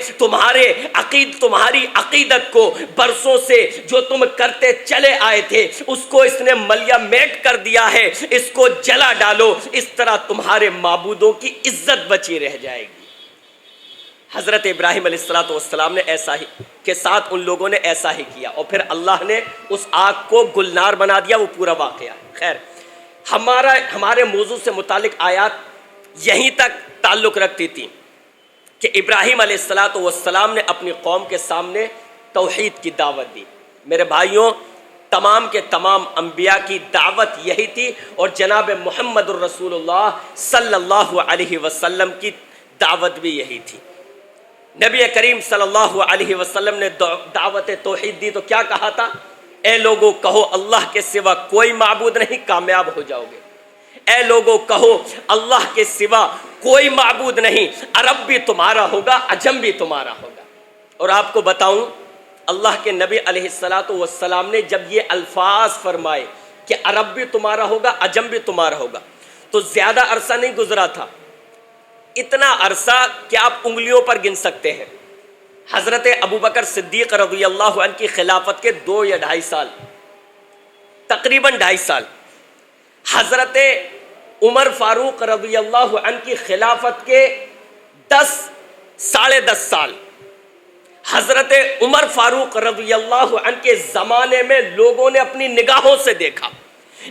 عقیدت کو برسوں سے جو تم کرتے چلے آئے تھے اس کو اس نے ملیا میٹ کر دیا ہے. اس کو جلا ڈالو، اس طرح تمہارے معبودوں کی عزت بچی رہ جائے گی. حضرت ابراہیم علیہ السلام نے ایسا ہی کے ساتھ ان لوگوں نے ایسا ہی کیا، اور پھر اللہ نے اس آگ کو گلنار بنا دیا. وہ پورا واقعہ. خیر، ہمارے موضوع سے متعلق آیات یہیں تک تعلق رکھتی تھی کہ ابراہیم علیہ السلام نے اپنی قوم کے سامنے توحید کی دعوت دی. میرے بھائیوں، تمام کے تمام انبیاء کی دعوت یہی تھی، اور جناب محمد الرسول اللہ صلی اللہ علیہ وسلم کی دعوت بھی یہی تھی. نبی کریم صلی اللہ علیہ وسلم نے دعوت توحید دی تو کیا کہا تھا؟ اے لوگو کہو اللہ کے سوا کوئی معبود نہیں، کامیاب ہو جاؤ گے. اے لوگو کہو اللہ کے سوا کوئی معبود نہیں، عرب بھی تمہارا ہوگا، عجم بھی تمہارا ہوگا. اور آپ کو بتاؤں، اللہ کے نبی علیہ السلام نے جب یہ الفاظ فرمائے کہ عرب بھی تمہارا ہوگا، عجم بھی تمہارا ہوگا، تو زیادہ عرصہ نہیں گزرا تھا. اتنا عرصہ کہ آپ انگلیوں پر گن سکتے ہیں. حضرت ابوبکر صدیق رضی اللہ عنہ کی خلافت کے 2 یا 2.5 سال، تقریباً 2.5 سال. حضرت عمر فاروق رضی اللہ عنہ کی خلافت کے 10-10.5 سال. حضرت عمر فاروق رضی اللہ عنہ کے زمانے میں لوگوں نے اپنی نگاہوں سے دیکھا.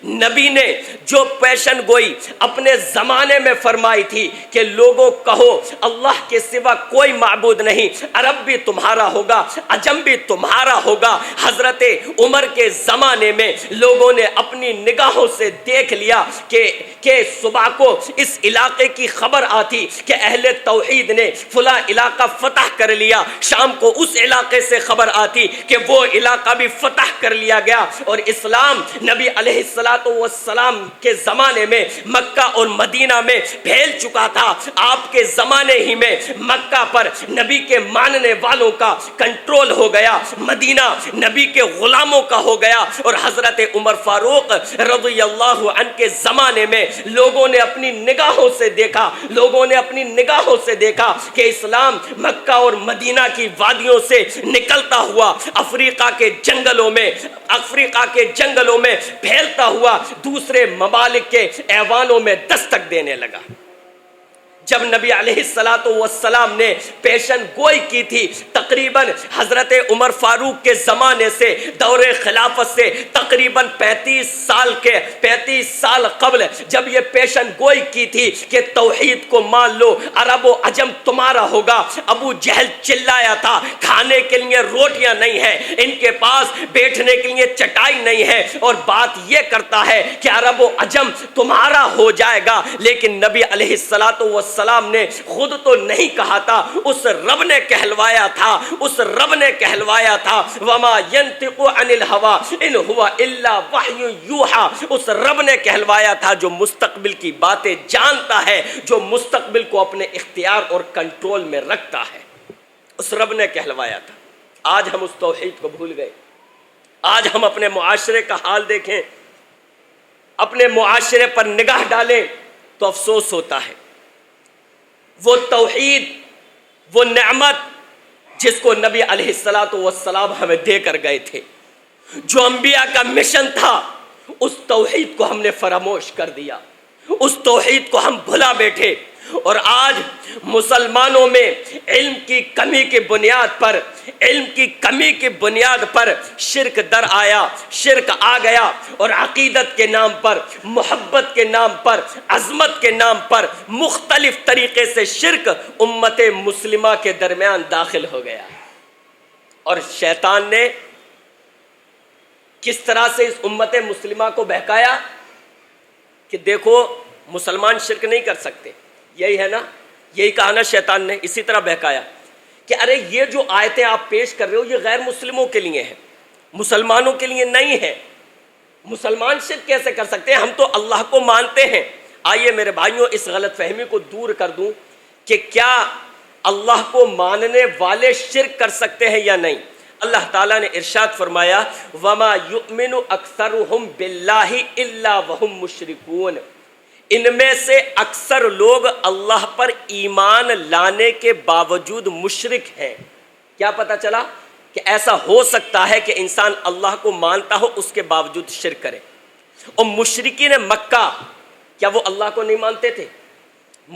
نبی نے جو پیشن گوئی اپنے زمانے میں فرمائی تھی کہ لوگوں کہو اللہ کے سوا کوئی معبود نہیں، عرب بھی تمہارا ہوگا، عجم بھی تمہارا ہوگا. حضرت عمر کے زمانے میں لوگوں نے اپنی نگاہوں سے دیکھ لیا کہ صبح کو اس علاقے کی خبر آتی کہ اہل توحید نے فلاں علاقہ فتح کر لیا، شام کو اس علاقے سے خبر آتی کہ وہ علاقہ بھی فتح کر لیا گیا. اور اسلام نبی علیہ السلام کے زمانے میں مکہ اور مدینہ میں پھیل چکا تھا. آپ کے زمانے ہی میں مکہ پر نبی کے ماننے والوں کا کنٹرول ہو گیا، مدینہ نبی کے غلاموں کا ہو گیا. اور حضرت عمر فاروق رضی اللہ عنہ کے زمانے میں لوگوں نے اپنی نگاہوں سے دیکھا کہ اسلام مکہ اور مدینہ کی وادیوں سے نکلتا ہوا افریقہ کے جنگلوں میں پھیلتا ہوا دوسرے ممالک کے ایوانوں میں دستک دینے لگا. جب نبی علیہ السلام نے پیشن گوئی کی تھی تقریباً حضرت عمر فاروق کے زمانے سے، دور خلافت سے تقریباً 35 سال قبل جب یہ پیشن گوئی کی تھی کہ توحید کو مان لو، عرب و عجم تمہارا ہوگا. ابو جہل چلایا تھا کھانے کے لیے روٹیاں نہیں ہیں، ان کے پاس بیٹھنے کے لیے چٹائی نہیں ہے، اور بات یہ کرتا ہے کہ عرب و عجم تمہارا ہو جائے گا. لیکن نبی علیہ السلام نے خود تو نہیں کہا تھا، اس رب نے کہلوایا تھا وما ينطق عن الهوى ان هو الا وحی یوحى. اس رب نے کہلوایا تھا جو مستقبل کی باتیں جانتا ہے، جو مستقبل کو اپنے اختیار اور کنٹرول میں رکھتا ہے. اس رب نے کہلوایا تھا. آج ہم اس توحید کو بھول گئے. آج ہم اپنے معاشرے کا حال دیکھیں، اپنے معاشرے پر نگاہ ڈالیں تو افسوس ہوتا ہے. وہ توحید، وہ نعمت جس کو نبی علیہ السلام ہمیں دے کر گئے تھے، جو انبیاء کا مشن تھا اس توحید کو ہم نے فراموش کر دیا، اس توحید کو ہم بھلا بیٹھے، اور آج مسلمانوں میں علم کی کمی کی بنیاد پر شرک در آیا، شرک آ گیا، اور عقیدت کے نام پر، محبت کے نام پر، عظمت کے نام پر مختلف طریقے سے شرک امت مسلمہ کے درمیان داخل ہو گیا۔ اور شیطان نے کس طرح سے اس امت مسلمہ کو بہکایا کہ دیکھو مسلمان شرک نہیں کر سکتے، یہی ہے نا، یہی کہا نا شیطان نے، اسی طرح بہکایا کہ ارے یہ جو آیتیں آپ پیش کر رہے ہو یہ غیر مسلموں کے لیے ہیں، مسلمانوں کے لیے نہیں ہے، مسلمان شرک کیسے کر سکتے ہیں، ہم تو اللہ کو مانتے ہیں۔ آئیے میرے بھائیوں اس غلط فہمی کو دور کر دوں کہ کیا اللہ کو ماننے والے شرک کر سکتے ہیں یا نہیں۔ اللہ تعالیٰ نے ارشاد فرمایا وَمَا يُؤْمِنُ أَكْثَرُهُمْ بِاللَّهِ إِلَّا وَهُمْ مُشْرِكُونَ، ان میں سے اکثر لوگ اللہ پر ایمان لانے کے باوجود مشرک ہیں۔ کیا پتہ چلا کہ ایسا ہو سکتا ہے کہ انسان اللہ کو مانتا ہو اس کے باوجود شرک کرے۔ اور مشرکین مکہ کیا وہ اللہ کو نہیں مانتے تھے؟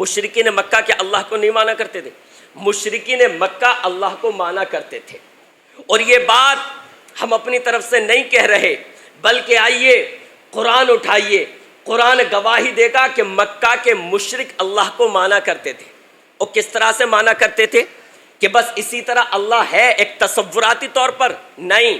مشرکین مکہ کیا اللہ کو نہیں مانا کرتے تھے؟ مشرکین مکہ اللہ کو مانا کرتے تھے، اور یہ بات ہم اپنی طرف سے نہیں کہہ رہے، بلکہ آئیے قرآن اٹھائیے، قرآن گواہی دے گا کہ مکہ کے مشرک اللہ کو مانا کرتے تھے۔ اور کس طرح سے مانا کرتے تھے؟ کہ بس اسی طرح اللہ ہے ایک تصوراتی طور پر نہیں،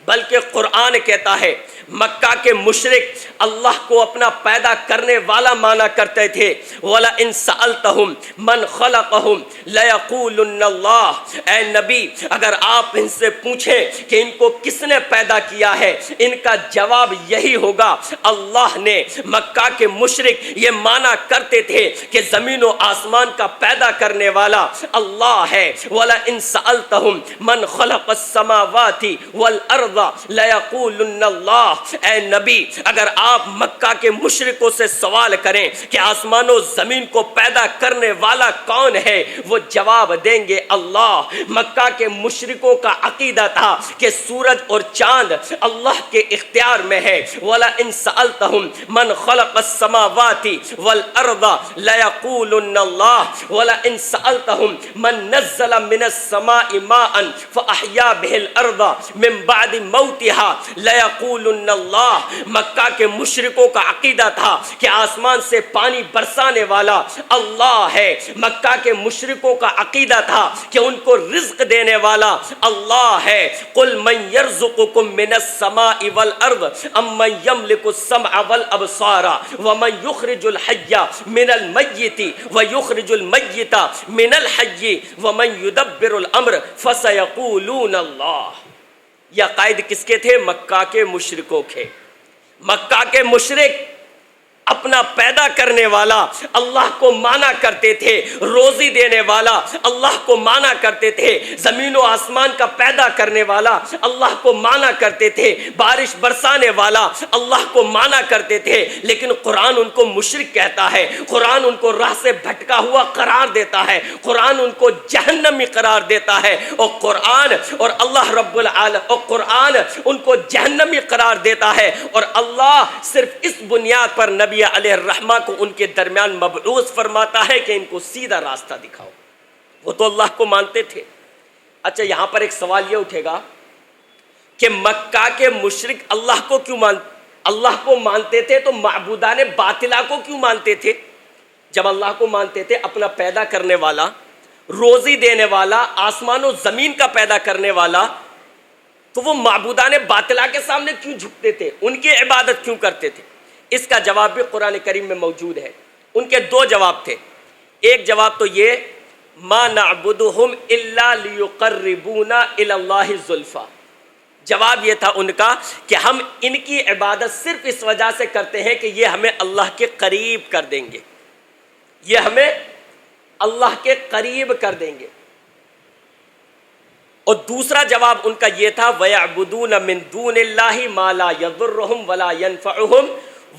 بلکہ قرآن کہتا ہے مکہ کے مشرک اللہ کو اپنا پیدا کرنے والا مانا کرتے تھے۔ وَلَئِن سَأَلْتَهُمْ مَنْ خَلَقَهُمْ لَيَقُولُنَّ اللَّهُ، اے نبی اگر آپ ان سے پوچھیں کہ ان کو کس نے پیدا کیا ہے، ان کا جواب یہی ہوگا اللہ نے۔ مکہ کے مشرک یہ مانا کرتے تھے کہ زمین و آسمان کا پیدا کرنے والا اللہ ہے۔ وَلَئِن سَأَلْتَهُمْ مَنْ خَلَقَ السَّمَاوَاتِ وَالْأَرْضَ لَيَقُولُنَّ اللَّهُ، اے نبی اگر آپ مکہ کے مشرکوں سے سوال کریں کہ آسمان و زمین کو پیدا کرنے والا کون ہے، وہ جواب دیں گے اللہ۔ مکہ کے مشرکوں کا عقیدہ تھا کہ سورج اور چاند اللہ کے اختیار میں ہے۔ وَلَئِن سَأَلْتَهُمْ مَنْ خَلَقَ السَّمَاوَاتِ وَالْأَرْضَ لَيَقُولُنَّ اللَّهُ وَلَئِن سَأَلْتَهُمْ مَنْ نَزَّلَ مِنَ السَّمَاءِ مَاءً فَأَحْيَا بِهِ الْأَرْضَ مِنْ بَعْدِ مَوْتِهَا لَيَقُولُنَّ اللَّهُ، مکہ کے مشرکوں کا عقیدہ تھا کہ آسمان سے پانی برسانے والا اللہ ہے۔ مکہ کے مشرکوں کا عقیدہ تھا کہ ان کو رزق دینے والا اللہ ہے۔ قُلْ مَنْ يَرْزُقُكُم مِّنَ السَّمَاءِ وَالْأَرْضِ أَمَّنْ يَمْلِكُ السَّمْعَ وَالْأَبْصَارَ وَمَنْ يُخْرِجُ الْحَيَّ مِنَ الْمَيِّتِ وَيُخْرِجُ الْمَيِّتَ مِنَ الْحَيِّ وَمَنْ يُدَبِّرُ الْأَمْرَ فَسَيَقُولُونَ اللَّهُ۔ یہ عقائد کس کے تھے؟ مکہ کے مشرکوں کے۔ مکہ کے مشرک اپنا پیدا کرنے والا اللہ کو مانا کرتے تھے، روزی دینے والا اللہ کو مانا کرتے تھے، زمین و آسمان کا پیدا کرنے والا اللہ کو مانا کرتے تھے، بارش برسانے والا اللہ کو مانا کرتے تھے۔ لیکن قرآن ان کو مشرک کہتا ہے، قرآن ان کو راہ سے بھٹکا ہوا قرار دیتا ہے، قرآن ان کو جہنمی قرار دیتا ہے، اور قرآن اور اللہ رب العالمین اور قرآن ان کو جہنمی قرار دیتا ہے، اور اللہ صرف اس بنیاد پر نبی علیہ الرحمہ کو ان کے درمیان مبعوث فرماتا ہے کہ ان کو سیدھا راستہ دکھاؤ۔ وہ تو اللہ کو مانتے تھے۔ اچھا یہاں پر ایک سوال یہ اٹھے گا کہ مکہ کے مشرک اللہ کو مانتے تھے تو معبودان باطلہ کو کیوں مانتے تھے؟ جب اللہ کو مانتے تھے اپنا پیدا کرنے والا، روزی دینے والا، آسمان و زمین کا پیدا کرنے والا، تو وہ معبودان باطلہ کے سامنے کیوں جھکتے تھے؟ ان کی عبادت کیوں کرتے تھے؟ اس کا جواب بھی قرآن کریم میں موجود ہے۔ ان کے دو جواب تھے۔ ایک جواب تو یہ ما نعبدہم الا لیقربونا الی اللہ زلفیٰ، جواب یہ تھا ان کا کہ ہم ان کی عبادت صرف اس وجہ سے کرتے ہیں کہ یہ ہمیں اللہ کے قریب کر دیں گے، یہ ہمیں اللہ کے قریب کر دیں گے۔ اور دوسرا جواب ان کا یہ تھا وَيَعْبُدُونَ مِن دُونِ اللَّهِ مَا لَا يَضُرُّهُمْ وَلَا يَنْفَعُهُمْ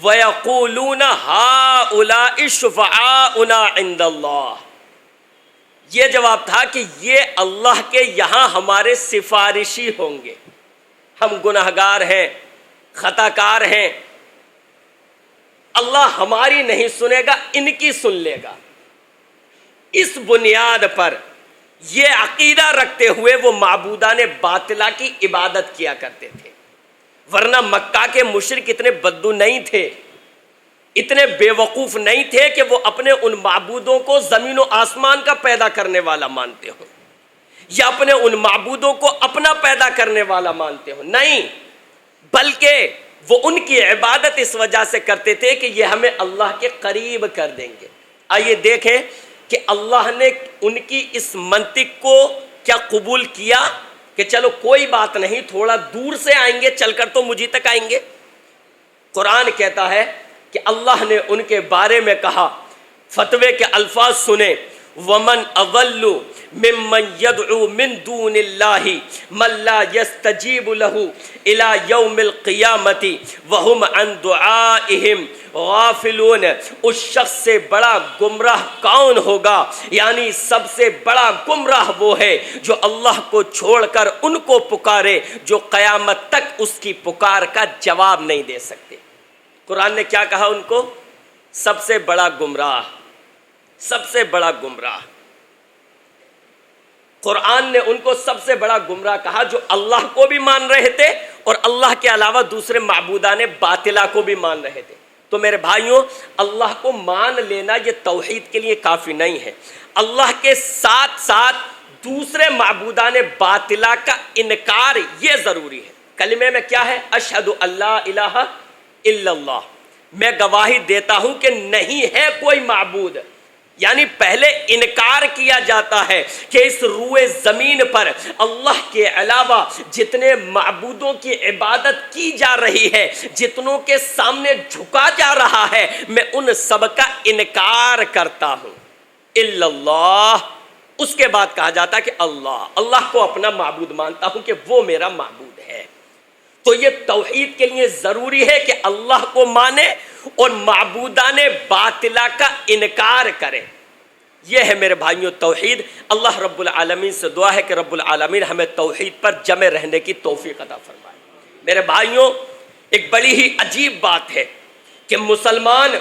وَيَقُولُونَ هَؤُلَاءِ شُفَعَاؤُنَا عِندَ اللَّهِ، یہ جواب تھا کہ یہ اللہ کے یہاں ہمارے سفارشی ہوں گے، ہم گناہگار ہیں، خطا کار ہیں، اللہ ہماری نہیں سنے گا، ان کی سن لے گا۔ اس بنیاد پر یہ عقیدہ رکھتے ہوئے وہ معبودان باطلہ کی عبادت کیا کرتے تھے، ورنہ مکہ کے مشرک اتنے بدو نہیں تھے، اتنے بے وقوف نہیں تھے کہ وہ اپنے ان معبودوں کو زمین و آسمان کا پیدا کرنے والا مانتے ہوں، یا اپنے ان معبودوں کو اپنا پیدا کرنے والا مانتے ہوں، نہیں، بلکہ وہ ان کی عبادت اس وجہ سے کرتے تھے کہ یہ ہمیں اللہ کے قریب کر دیں گے۔ آئیے دیکھیں کہ اللہ نے ان کی اس منطق کو کیا قبول کیا کہ چلو کوئی بات نہیں، تھوڑا دور سے آئیں گے، چل کر تو مجھے تک آئیں گے۔ قرآن کہتا ہے کہ اللہ نے ان کے بارے میں کہا، فتوے کے الفاظ سنیں، وَمَنْ أَضَلُّ مِمَّنْ يَدْعُو مِن دُونِ اللَّهِ مَن لَّا يَسْتَجِيبُ لَهُ إِلَى يَوْمِ الْقِيَامَةِ وَهُمْ عَن دُعَائِهِمْ غافلون۔ اس شخص سے بڑا گمراہ کون ہوگا؟ یعنی سب سے بڑا گمراہ وہ ہے جو اللہ کو چھوڑ کر ان کو پکارے جو قیامت تک اس کی پکار کا جواب نہیں دے سکتے۔ قرآن نے کیا کہا ان کو؟ سب سے بڑا گمراہ، سب سے بڑا گمراہ۔ قرآن نے ان کو سب سے بڑا گمراہ کہا جو اللہ کو بھی مان رہے تھے اور اللہ کے علاوہ دوسرے معبودان باطلہ کو بھی مان رہے تھے۔ تو میرے بھائیوں، اللہ کو مان لینا یہ توحید کے لیے کافی نہیں ہے، اللہ کے ساتھ ساتھ دوسرے معبودان باطلہ کا انکار یہ ضروری ہے۔ کلمے میں کیا ہے؟ اشہد اللہ الہ الا اللہ، میں گواہی دیتا ہوں کہ نہیں ہے کوئی معبود، یعنی پہلے انکار کیا جاتا ہے کہ اس روئے زمین پر اللہ کے علاوہ جتنے معبودوں کی عبادت کی جا رہی ہے، جتنوں کے سامنے جھکا جا رہا ہے، میں ان سب کا انکار کرتا ہوں الا اللہ۔ اس کے بعد کہا جاتا ہے کہ اللہ کو اپنا معبود مانتا ہوں کہ وہ میرا معبود ہے۔ تو یہ توحید کے لیے ضروری ہے کہ اللہ کو مانے اور معبودان باطلہ کا انکار کرے۔ یہ ہے میرے بھائیوں توحید۔ اللہ رب العالمین سے دعا ہے کہ رب العالمین ہمیں توحید پر جمع رہنے کی توفیق عطا فرمائے۔ میرے بھائیوں، ایک بڑی ہی عجیب بات ہے کہ مسلمان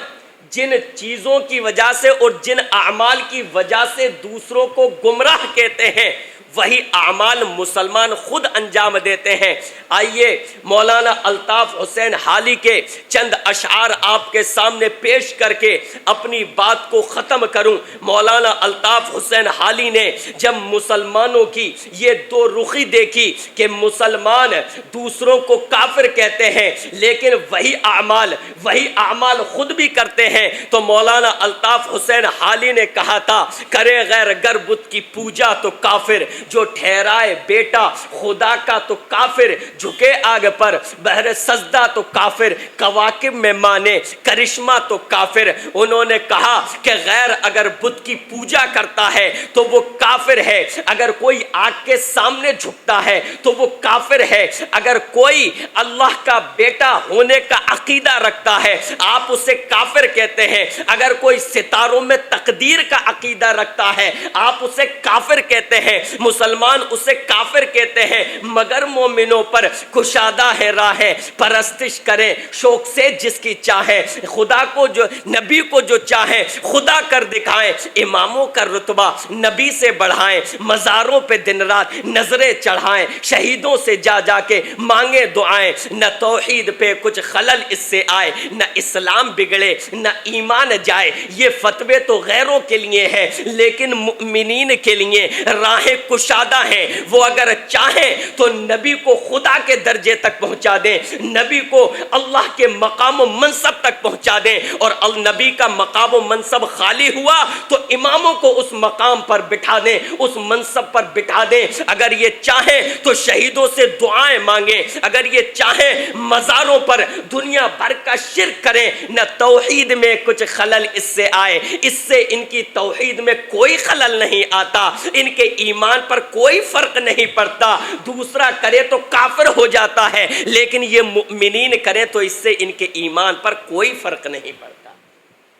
جن چیزوں کی وجہ سے اور جن اعمال کی وجہ سے دوسروں کو گمراہ کہتے ہیں، وہی اعمال مسلمان خود انجام دیتے ہیں۔ آئیے مولانا الطاف حسین حالی کے چند اشعار آپ کے سامنے پیش کر کے اپنی بات کو ختم کروں۔ مولانا الطاف حسین حالی نے جب مسلمانوں کی یہ دو رخی دیکھی کہ مسلمان دوسروں کو کافر کہتے ہیں لیکن وہی اعمال خود بھی کرتے ہیں، تو مولانا الطاف حسین حالی نے کہا تھا، کرے غیر گر بت کی پوجا تو کافر، جو ٹھہرائے بیٹا خدا کا تو کافر، جھکے آگ پر بہر سجدہ تو کافر، کواکب میں مانے کرشمہ تو کافر۔ انہوں نے کہا کہ غیر اگر بت کی پوجا کرتا ہے تو وہ کافر ہے، اگر کوئی آگ کے سامنے جھکتا ہے تو وہ کافر ہے، اگر کوئی اللہ کا بیٹا ہونے کا عقیدہ رکھتا ہے آپ اسے کافر کہتے ہیں، اگر کوئی ستاروں میں تقدیر کا عقیدہ رکھتا ہے آپ اسے کافر کہتے ہیں، مسلمان اسے کافر کہتے ہیں۔ مگر مومنوں پر کشادہ ہے راہیں، پرستش کریں شوق سے جس کی چاہے، خدا کو جو نبی کو جو چاہے خدا کر دکھائیں، اماموں کا رتبہ نبی سے بڑھائیں، مزاروں پہ دن رات نظریں چڑھائیں، شہیدوں سے جا جا کے مانگے دعائیں، نہ توحید پہ کچھ خلل اس سے آئے، نہ اسلام بگڑے نہ ایمان جائے۔ یہ فتوے تو غیروں کے لیے ہے لیکن مؤمنین کے لیے راہیں کشادہ ہیں۔ وہ اگر چاہیں تو نبی کو خدا کے درجے تک پہنچا دیں، نبی کو اللہ کے مقام و منصب تک پہنچا دیں، اور نبی کا مقام و منصب خالی ہوا تو اماموں کو اس مقام پر بٹھا دیں، اس منصب پر بٹھا دیں۔ اگر یہ چاہیں تو شہیدوں سے دعائیں مانگیں، اگر یہ چاہیں مزاروں پر دنیا بھر کا شرک کریں، نہ توحید میں کچھ خلل اس سے آئے۔ اس سے ان کی توحید میں کوئی خلل نہیں آتا، ان کے ایمان پر کوئی فرق نہیں پڑتا۔ دوسرا کرے تو کافر ہو جاتا ہے لیکن یہ مؤمنین کریں تو اس سے ان کے ایمان پر کوئی فرق نہیں پڑتا۔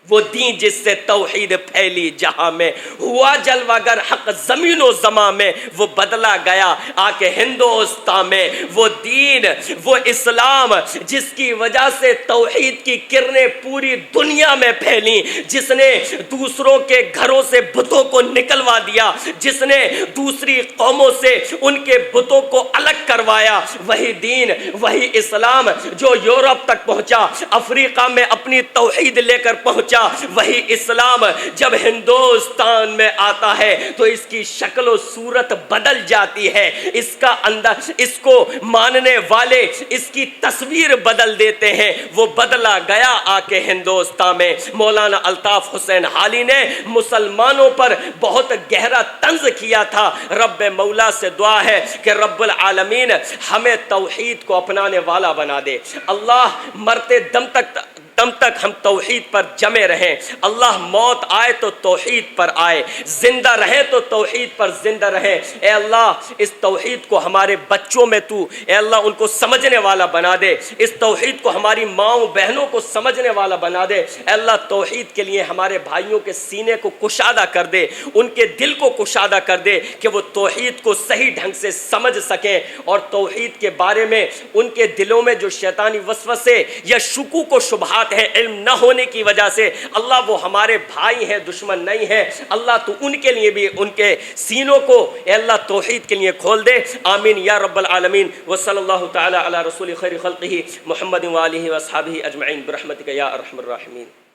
وہ دین جس سے توحید پھیلی جہاں میں، ہوا جلوہ گر حق زمین و زماں میں، وہ بدلا گیا آ کے ہندوستان میں۔ وہ دین، وہ اسلام جس کی وجہ سے توحید کی کرنیں پوری دنیا میں پھیلی، جس نے دوسروں کے گھروں سے بتوں کو نکلوا دیا، جس نے دوسری قوموں سے ان کے بتوں کو الگ کروایا، وہی دین، وہی اسلام جو یورپ تک پہنچا، افریقہ میں اپنی توحید لے کر پہنچا، وہی اسلام جب ہندوستان میں آتا ہے تو اس کی شکل و صورت بدل جاتی ہے، اس کا اندر، اس کو ماننے والے اس کی تصویر بدل دیتے ہیں۔ وہ بدلا گیا آ کے ہندوستان میں۔ مولانا الطاف حسین حالی نے مسلمانوں پر بہت گہرا طنز کیا تھا۔ رب مولا سے دعا ہے کہ رب العالمین ہمیں توحید کو اپنانے والا بنا دے۔ اللہ مرتے دم تک ہم توحید پر جمے رہیں۔ اللہ موت آئے تو توحید پر آئے، زندہ رہیں تو توحید پر زندہ رہیں۔ اے اللہ اس توحید کو ہمارے بچوں میں تو اے اللہ ان کو سمجھنے والا بنا دے، اس توحید کو ہماری ماؤں بہنوں کو سمجھنے والا بنا دے۔ اے اللہ توحید کے لیے ہمارے بھائیوں کے سینے کو کشادہ کر دے، ان کے دل کو کشادہ کر دے کہ وہ توحید کو صحیح ڈھنگ سے سمجھ سکیں، اور توحید کے بارے میں ان کے دلوں میں جو شیطانی وسوسے یا شکوک و شبہات ہیں علم نہ ہونے کی وجہ سے، اللہ وہ ہمارے بھائی ہیں، دشمن نہیں ہیں۔ اللہ تو ان کے لیے بھی ان کے سینوں کو اے اللہ توحید کے لیے کھول دے۔ آمین یا رب العالمین۔ وصلی اللہ تعالی علی رسول خیر خلقہ محمد وآلہ واصحابہ اجمعین برحمتک یا ارحم الراحمین۔